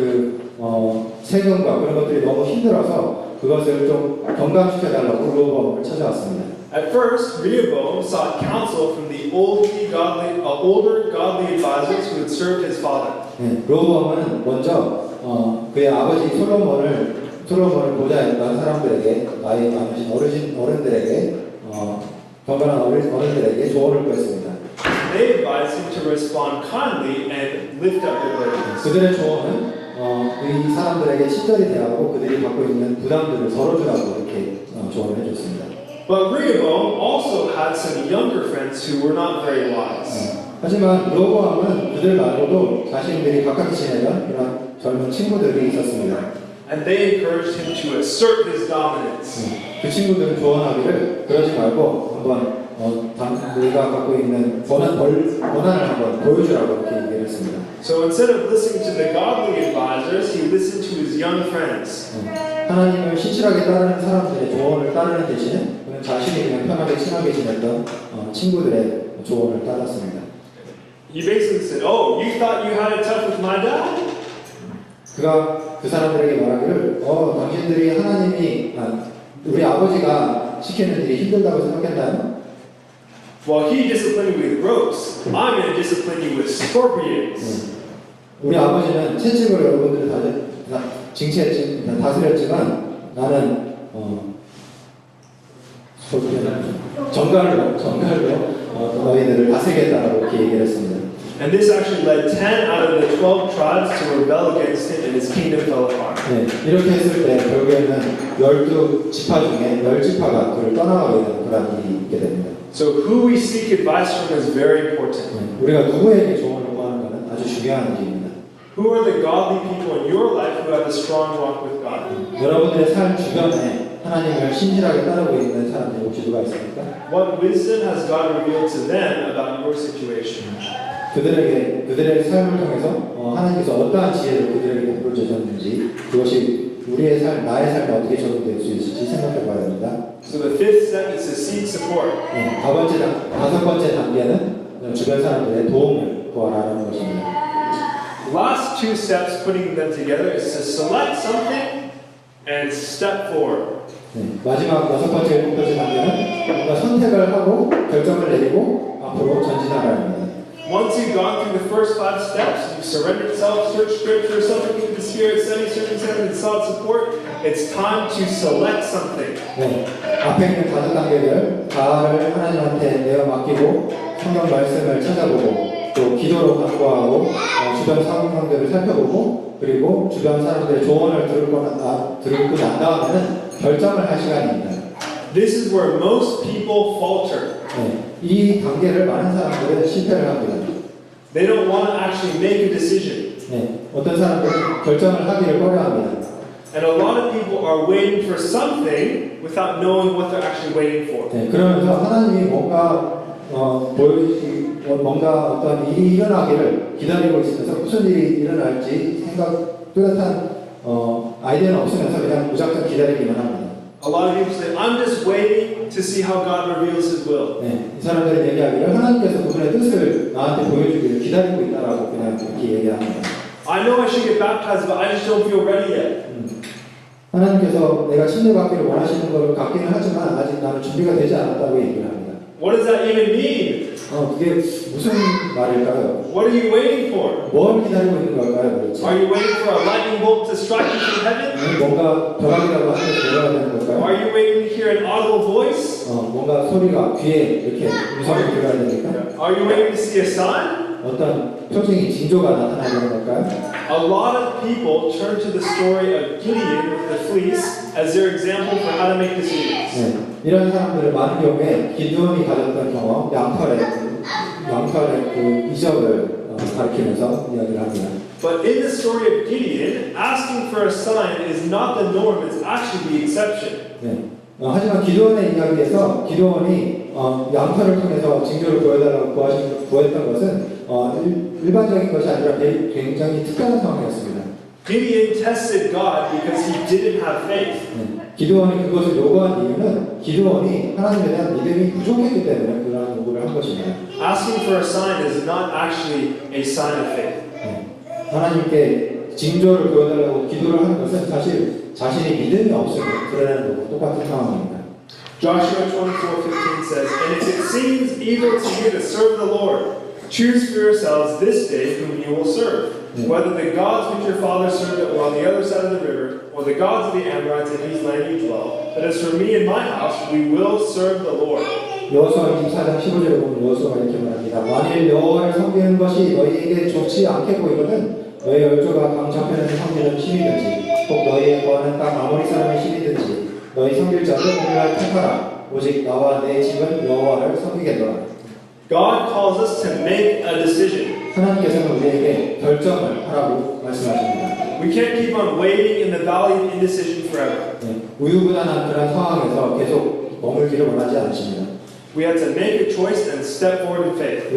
세금과 그런 것들이 너무 힘들어서 그것을 좀 경감시켜 달라고 르호보암을 찾아왔습니다. At first, Rehoboam sought counsel from the older godly advisors who had served his father. 르호보암은 먼저 그의 아버지 솔로몬을 보좌했던 사람들에게 나이 많으신 어른들에게 경건한 어른들에게 조언을 구했습니다. They advised him to respond kindly and lift up their burdens. 그들의 조언은 이 사람들에게 친절히 대하고 그들이 갖고 있는 부담들을 덜어주라고 이렇게 조언을 해줬습니다. But Rehoboam also had some younger friends who were not very wise. 하지만 르호보암은 그들 말고도 자신들이 가깝게 지내던 이런 젊은 친구들이 있었습니다. And they encouraged him to assert his dominance. 그 친구들은 조언하기를 그러지 말고 한번 우리가 갖고 있는 권한을 한번 보여주라고 이렇게 얘기를 했습니다. So instead of listening to the godly advisors, he listened to his young friends. 하나님을 신실하게 따르는 사람들의 조언을 따르는 대신에 그는 자신이 그냥 편하게 친하게 지냈던 친구들의 조언을 따랐습니다. He basically said, "Oh, you thought you had it tough with my dad? 그가 그 사람들에게 말하기를 당신들이 우리 아버지가 시키는 일이 힘들다고 생각했나요? Well, he disciplined you with ropes. I'm going to discipline you with scorpions." 우리 아버지는 채찍으로 여러분들을 다스렸지만 나는 정갈로 너희들을 다스리겠다라고 이렇게 얘기를 했습니다. And this actually led 10 out of the 12 tribes to rebel against him, and his kingdom fell apart. 네, 이렇게 했을 때 결국에는 12지파 중에 10지파가 그를 떠나가게 되는 그런 일이 있게 됩니다. So who we seek advice from is very important. 우리가 누구에게 조언을 구하는 것은 아주 중요한 일입니다. Who are the godly people in your life who have a strong walk with God? 여러분들의 삶 주변에 하나님을 신실하게 따르고 있는 사람들이 혹시 누가 있습니까? What wisdom has God revealed to them about your situation? 그들의 삶을 통해서 하나님께서 어떠한 지혜를 그들에게 베풀어 주셨는지 그것이 나의 삶에 어떻게 적용될 수 있을지 생각해 봐야 합니다. So the fifth step is to seek support. 다섯 번째 단계는 주변 사람들의 도움을 구하라는 것입니다. Last two steps, putting them together, is to select something and step forward. 마지막 여섯 번째, 일곱 번째 단계는 뭔가 선택을 하고 결정을 내리고 앞으로 전진하라는 겁니다. Once you've gone through the first 5 steps, you've surrendered self, searched scripture, something in the spirit, studied circumstances, and sought support, it's time to select something. 앞에 있는 다섯 단계를 다를 하나님한테 내어 맡기고 성경 말씀을 찾아보고 또 기도로 간구하고 주변 상황들을 살펴보고 그리고 주변 사람들의 조언을 듣고 난 다음에는 결정을 할 시간입니다. This is where most people falter. 이 단계를 많은 사람들은 실패를 합니다. They don't want to actually make a decision. 어떤 사람들은 결정을 하기를 꺼려합니다. And a lot of people are waiting for something without knowing what they're actually waiting for. 그러면서 하나님이 뭔가 어떤 일이 일어나기를 기다리고 있으면서 무슨 일이 일어날지 뚜렷한 아이디어는 없으면서 그냥 무작정 기다리기만 합니다. A lot of people say, I'm just waiting to see how God reveals His will. 이 사람들은 얘기하기를 하나님께서 그분의 뜻을 나한테 보여주기를 기다리고 있다라고 그냥 이렇게 얘기합니다. I know I should get baptized, but I just don't feel ready yet. 하나님께서 내가 침례 받기를 원하시는 것을 갖기는 하지만 아직 나는 준비가 되지 않았다고 얘기를 합니다. What does that even mean? 그게 무슨 말일까요? What are you waiting for? 뭘 기다리고 있는 걸까요? 그렇지? Are you waiting for a lightning bolt to strike you from heaven? 뭔가 벼락이라도 하늘에 내려야 되는 걸까요? Are you waiting to hear an audible voice? 뭔가 소리가 귀에 이렇게 음성이 들어야 되니까? Are you waiting to see a sign? 어떤 표징이 징조가 나타나야 되는 걸까요? A lot of people turn to the story of Gideon with the fleece as their example for how to make decisions. 이런 사람들은 많은 경우에 기드온이 가졌던 경험, 양털의 그 이적을 가리키면서 이야기를 합니다. But in the story of Gideon, asking for a sign is not the norm; it's actually the exception. 하지만 기도원의 이야기에서 기도원이 양털을 통해서 징조를 보여달라고 구했던 것은 일반적인 것이 아니라 굉장히 특별한 상황이었습니다. Gideon tested God because he didn't have faith. 기도원이 그것을 요구한 이유는 기도원이 하나님에 대한 믿음이 부족했기 때문에 그러한 요구를 한 것입니다. Asking for a sign is not actually a sign of faith. 하나님께 징조를 보여달라고 기도를 하는 것은 사실 자신이 믿음이 없음을 드러내는 것과 똑같은 상황입니다. Joshua 24:15 says, "And if it seems evil to you to serve the Lord, choose for yourselves this day whom you will serve, whether the gods which your fathers served that were on the other side of the river, or the gods of the Amorites in whose land you dwell. But as for me and my house, we will serve the Lord." 여호수아 24장 15절에 보면 여호수아가 이렇게 말합니다. 만일 여호와를 섬기는 것이 너희에게 좋지 않게 보이거든 너희 열조가 강 저편에서 섬기는 신이든지 혹 너희의 거하는 땅 아모리 사람의 신이든지 너희 섬길 자를 오늘날 택하라. 오직 나와 내 집은 여호와를 섬기겠노라. God calls us to make a decision. 하나님께서는 우리에게 결정을 하라고 말씀하십니다. We can't keep on waiting in the valley of indecision forever. 우유부단한 그런 상황에서 계속 머물기를 원하지 않으십니다. We have to make a choice and step forward in faith.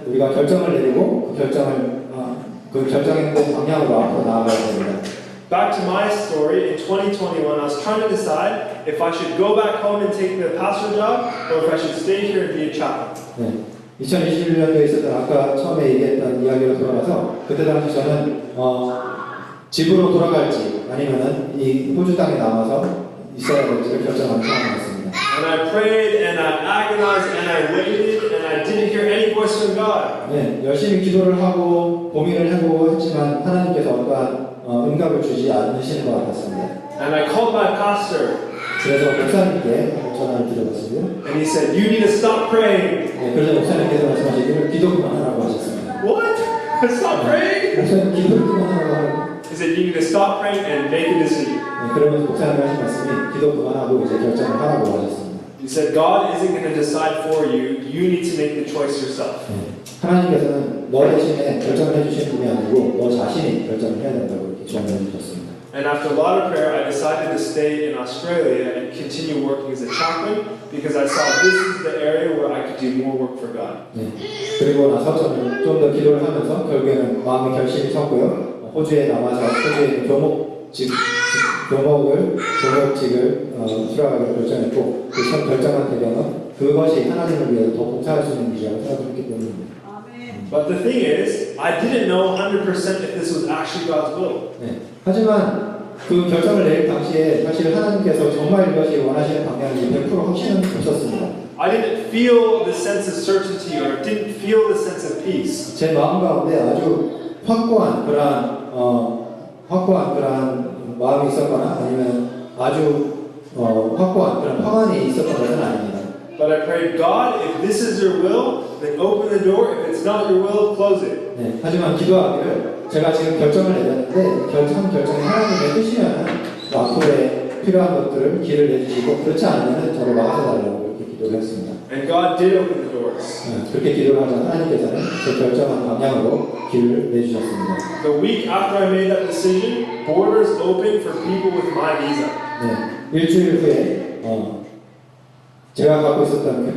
우리가 결정을 내리고 그 결정했던 방향으로 앞으로 나아가야 됩니다. Back to my story, in 2021, I was trying to decide if I should go back home and take the pastor job or if I should stay here and be a chaplain. 2021년도에 있었던 아까 처음에 얘기했던 이야기로 돌아가서 그때 당시 저는 집으로 돌아갈지 아니면은 이 호주 땅에 남아서 있어야 될지를 결정하는 상황이었습니다. And I prayed and I agonized and I waited and I didn't hear any voice from God. 열심히 기도를 하고 고민을 해보고 했지만 하나님께서 어떠한 응답을 주지 않으시는 것 같았습니다. And I called my pastor. 그래서 목사님께 전화를 드려봤습니다. And he said, "You need to stop praying." 그래서 목사님께서 말씀하시기를 기도 그만하라고 하셨습니다. What? Stop praying? 목사님 기도를 그만하라고 하고 He said, "You need to stop praying and make a decision." 그러면서 목사님이 하신 말씀이 기도 그만하고 이제 결정을 하라고 하셨습니다. He said, "God isn't going to decide for you. You need to make the choice yourself." 하나님께서는 너 대신에 결정을 해주신 분이 아니고 너 자신이 결정을 해야 된다고 이렇게 조언해 주셨습니다. And after a lot of prayer, I decided to stay in Australia and continue working as a chaplain because I saw this is the area where I could do more work for God. 그리고 나서 저는 좀 더 기도를 하면서 결국에는 마음의 결심이 섰고요. 호주에 남아서 호주에 있는 교목직을 수락하기로 결정했고 그 결정한 배경은 그것이 하나님을 위해서 더 봉사할 수 있는 일이라고 생각했기 때문입니다. But the thing is, I didn't know 100% if this was actually God's will. 하지만 그 결정을 내릴 당시에 사실 하나님께서 정말 이것이 원하시는 방향인지 100% 확신은 없었습니다. I didn't feel the sense of certainty or didn't feel the sense of peace. 제 마음 가운데 아주 확고한 그러한 마음이 있었거나 아니면 아주 확고한 그런 평안이 있었던 것은 아닙니다. But I prayed, God, if this is your will, then open the door. If it's not your will, close it. 하지만 기도하기를 제가 지금 결정을 내렸는데 결정이 하나님의 뜻이면 앞으로의 필요한 것들을 길을 내주시고 그렇지 않으면 저를 막아서 달라고 이렇게 기도를 했습니다. And God did open the doors. 그렇게 기도를 하자 하나님께서는 제 결정한 방향으로 길을 내주셨습니다. The week after I made that decision, borders opened for people with my visa. 일주일 후에 제가 갖고 있었던 그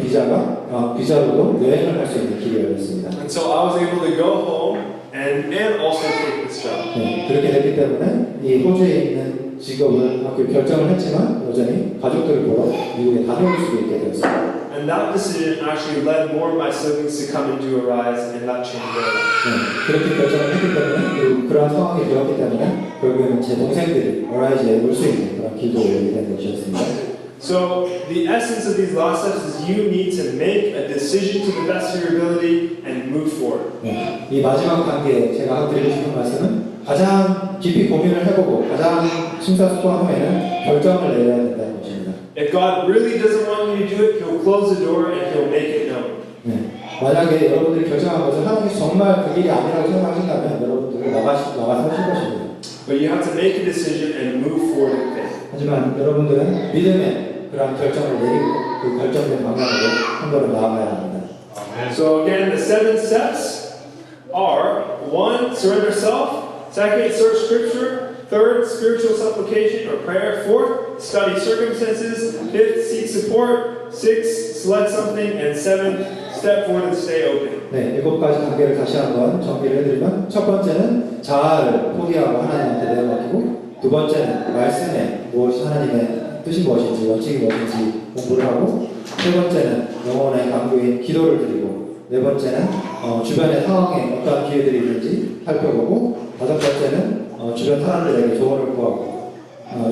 비자로도 여행을 할 수 있는 길이 열렸습니다. And so I was able to go home and also take this job. 그렇게 됐기 때문에 이 호주에 있는 직업을 결정을 했지만 여전히 가족들을 보러 미국에 다녀올 수 있게 되었습니다. And that decision actually led more of my siblings to come into Arise, and that changed their life. 그렇게 결정을 했기 때문에 그러한 상황이 되었기 때문에 결국에는 제 동생들이 어라이즈에 올 수 있는 그런 길도 열리게 된 것이었습니다. So the essence of these last steps is you need to make a decision to the best of your ability and move forward. 이 마지막 단계에 제가 드리고 싶은 말씀은 가장 깊이 고민을 해보고 가장 심사숙고한 후에는 결정을 내려야 된다는 것입니다. If God really doesn't want you to do it, He'll close the door and He'll make it known. 만약에 여러분들이 결정한 것을 하나님이 정말 그 길이 아니라고 생각하신다면 여러분들은 나가서 하실 것입니다. But you have to make a decision and move forward in faith. 하지만 여러분들은 믿음의 그런 결정을 내리고 그 결정된 방향으로 한 걸음 나아가야 합니다. So again, the 7 steps are 1. Surrender self. 2. Search Scripture. Third, spiritual supplication or prayer. Fourth, study circumstances. Fifth, seek support. Sixth, select something. And seventh, step forward and stay open. 네, 7가지 단계를 다시 한번 정리를 해드리면 첫 번째는 자아를 포기하고 하나님한테 내어맡기고 두 번째는 말씀에 무엇이 하나님의 뜻이 무엇인지 원칙이 무엇인지 공부를 하고 세 번째는 영혼의 강구인 기도를 드리고 네 번째는 주변의 상황에 어떠한 기회들이 있는지 살펴보고 다섯 번째는 주변 사람들에게 조언을 구하고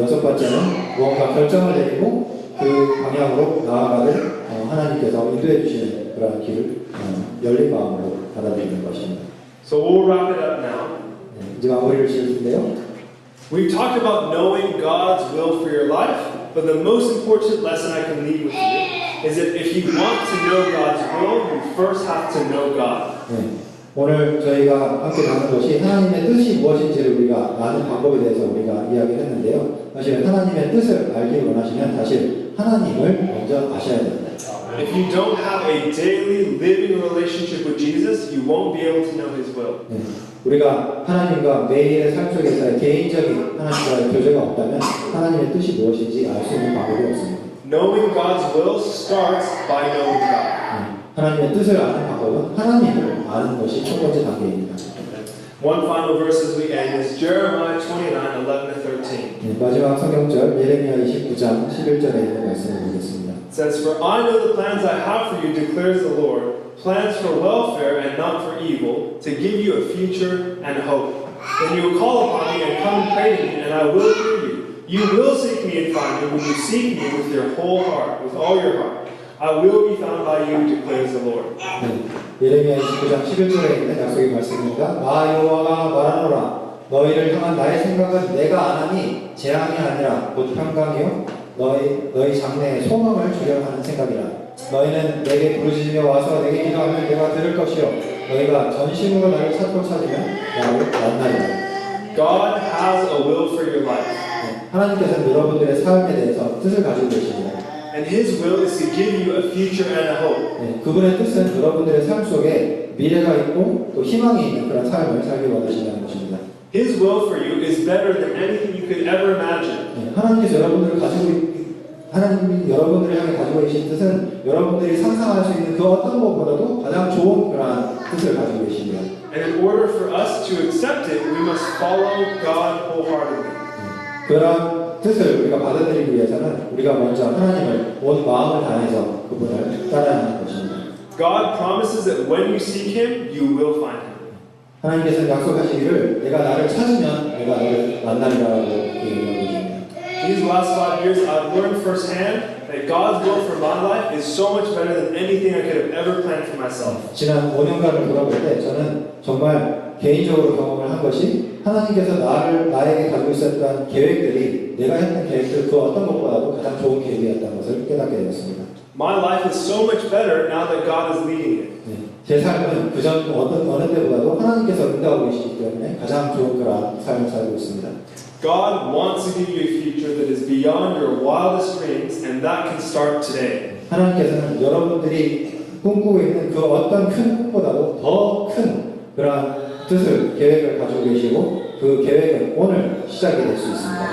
여섯 번째는 무언가 결정을 내리고 그 방향으로 나아가길 하나님께서 인도해 주시는 그런 길을 열린 마음으로 받아들이는 것입니다. So we'll wrap it up now. 네, 이제 마무리를 지을 텐데요. We've talked about knowing God's will for your life, but the most important lesson I can leave with you is that if you want to know God's will, you first have to know God. 네, 오늘 저희가 함께 나눈 것이 하나님의 뜻이 무엇인지를 우리가 아는 방법에 대해서 우리가 이야기를 했는데요. 사실은 하나님의 뜻을 알기 원하시면 사실 하나님을 먼저 아셔야 됩니다. If you don't have a daily living relationship with Jesus, you won't be able to know His will. 네, 우리가 하나님과 매일의 삶 속에서의 개인적인 하나님과의 교제가 없다면 하나님의 뜻이 무엇인지 알 수 있는 방법이 없습니다. Knowing God's will starts by knowing God. 하나님의 뜻을 아는 방법은 하나님을 아는 것이 첫 번째 단계입니다. One final verse as we end is Jeremiah 29:11-13. 네, 마지막 성경절 예레미야 29장 11절에 있는 말씀을 보겠습니다. It says, "For I know the plans I have for you, declares the Lord, plans for welfare and not for evil, to give you a future and a hope. Then you will call upon me and come and pray to me, and I will hear you. You will seek me and find me when you seek me with your whole heart, with all your heart. I will be found by you, declares the Lord." 네, 예레미야 29장 11절에 있는 약속의 말씀입니다. 나 여호와가 말하노라 너희를 향한 나의 생각은 내가 안하니 재앙이 아니라 곧 평강이요 너희 장래에 소망을 주려 하는 생각이라. 너희는 내게 부르짖으며 와서 내게 기도하면 내가 들을 것이요 너희가 전심으로 나를 찾고 찾으면 나를 만나리라. God has a will for your life. 네, 하나님께서는 여러분들의 삶에 대해서 뜻을 가지고 계십니다. And His will is to give you a future and a hope. 네, 그분의 뜻은 여러분들의 삶 속에 미래가 있고 또 희망이 있는 그런 삶을 살기 원하신다는 것입니다. His will for you is better than anything you could ever imagine. 네, 하나님께서 하나님이 여러분들을 향해 가지고 계신 뜻은 여러분들이 상상할 수 있는 그 어떤 것보다도 가장 좋은 그러한 뜻을 가지고 계십니다. And in order for us to accept it, we must follow God wholeheartedly. 그런 뜻을 우리가 받아들이기 위해서는 우리가 먼저 하나님을 온 마음을 다해서 그분을 따라하는 것입니다. God promises that when you seek Him, you will find Him. 하나님께서는 약속하시기를 내가 나를 찾으면 내가 너를 만나리라고 얘기하고 계십니다. These last 5 years, I've learned firsthand that God's will for my life is so much better than anything I could have ever planned for myself. 지난 5년간을 돌아볼 때 저는 정말 개인적으로 경험을 한 것이 하나님께서 나에게 가지고 있었던 계획들이 내가 했던 계획들 그 어떤 것보다도 가장 좋은 계획이었다는 것을 깨닫게 되었습니다. My life is so much better now that God is leading it. 네, 제 삶은 그전 어느 때보다도 하나님께서 인도하고 계시기 때문에 가장 좋은 그런 삶을 살고 있습니다. God wants to give you a future that is beyond your wildest dreams, and that can start today. 하나님께서는 여러분들이 꿈꾸고 있는 그 어떤 큰 꿈보다도 더 큰 그러한 뜻을 계획을 가지고 계시고 그 계획은 오늘 시작이 될 수 있습니다.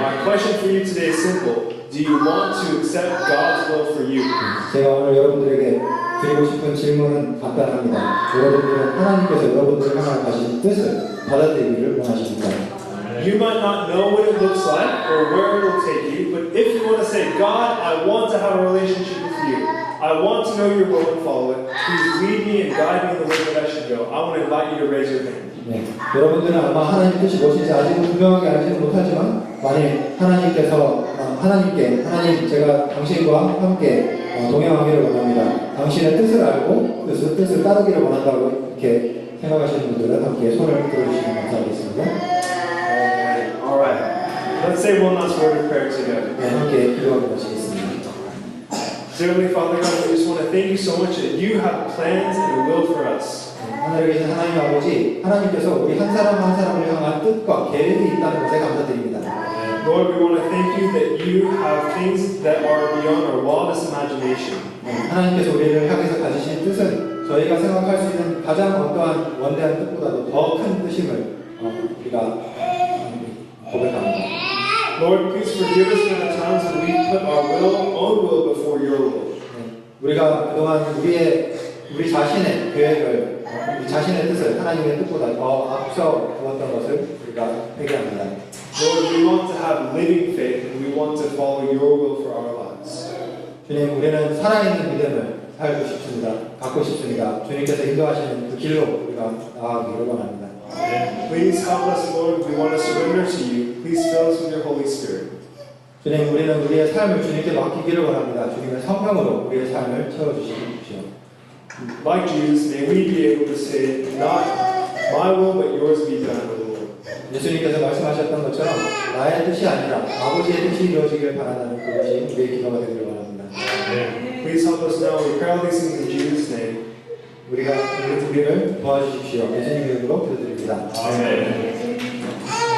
My question for you today is simple. Do you want to accept God's will for you? 제가 오늘 여러분들에게 드리고 싶은 질문은 간단합니다. 여러분들은 하나님께서 여러분들을 향해 가신 뜻을 받아들이기를 원하십니까? You might not know what it looks like or where it will take you, but if you want to say, God, I want to have a relationship with you. I want to know your will and follow it. Please lead me and guide me in the way that I should go. I want to invite you to raise your hand. 네, 여러분들은 아마 하나님 뜻이 무엇인지 아직은 분명하게 알지는 못하지만 만일 하나님 제가 당신과 함께 동행하기를 원합니다. 당신의 뜻을 알고 그 뜻을 따르기를 원한다고 이렇게 생각하시는 분들은 함께 손을 들어주시면 감사하겠습니다. All right. Let's say one last word of prayer together. 네, 함께 기도하고 마치겠습니다. Dearly Father God, we just want to thank you so much that you have plans and a will for us. 하늘에 계신 하나님 아버지, 하나님께서 우리 한 사람 한 사람을 향한 뜻과 계획이 있다는 것에 감사드립니다. Lord, we want to thank you that you have things that are beyond our wildest imagination. 하나님께서 우리를 향해서 가지신 뜻은 저희가 생각할 수 있는 가장 어떠한 원대한 뜻보다도 더 큰 뜻임을 우리가 고백합니다. Lord, please forgive us for the times when we put our own will before your will. 우리가 그동안 우리 자신의 계획을, 우리 자신의 뜻을 하나님의 뜻보다 더 앞서 두었던 것을 우리가 회개합니다. Lord, we want to have living faith and we want to follow your will for our lives. 주님, 우리는 살아있는 믿음을 살고 싶습니다. 갖고 싶습니다. 주님께서 인도하시는 그 길로 우리가 나아가기를 원합니다. Please help us, Lord. We want to surrender to you. Please fill us with your Holy Spirit. 주님, 우리는 우리의 삶을 주님께 맡기기를 원합니다. 주님의 성령으로 우리의 삶을 채워주십시오. Like Jesus, may we be able to say, not my will, but yours be done, O Lord. 예수님께서 말씀하셨던 것처럼 나의 뜻이 아니라 아버지의 뜻이 이루어지길 바란다는 그것이 우리의 기도가 되기를 원합니다. Please help us now. We pray all these things in Jesus' name. 우리를 도와주십시오. 예수님 이름으로 기도드립니다. Amen.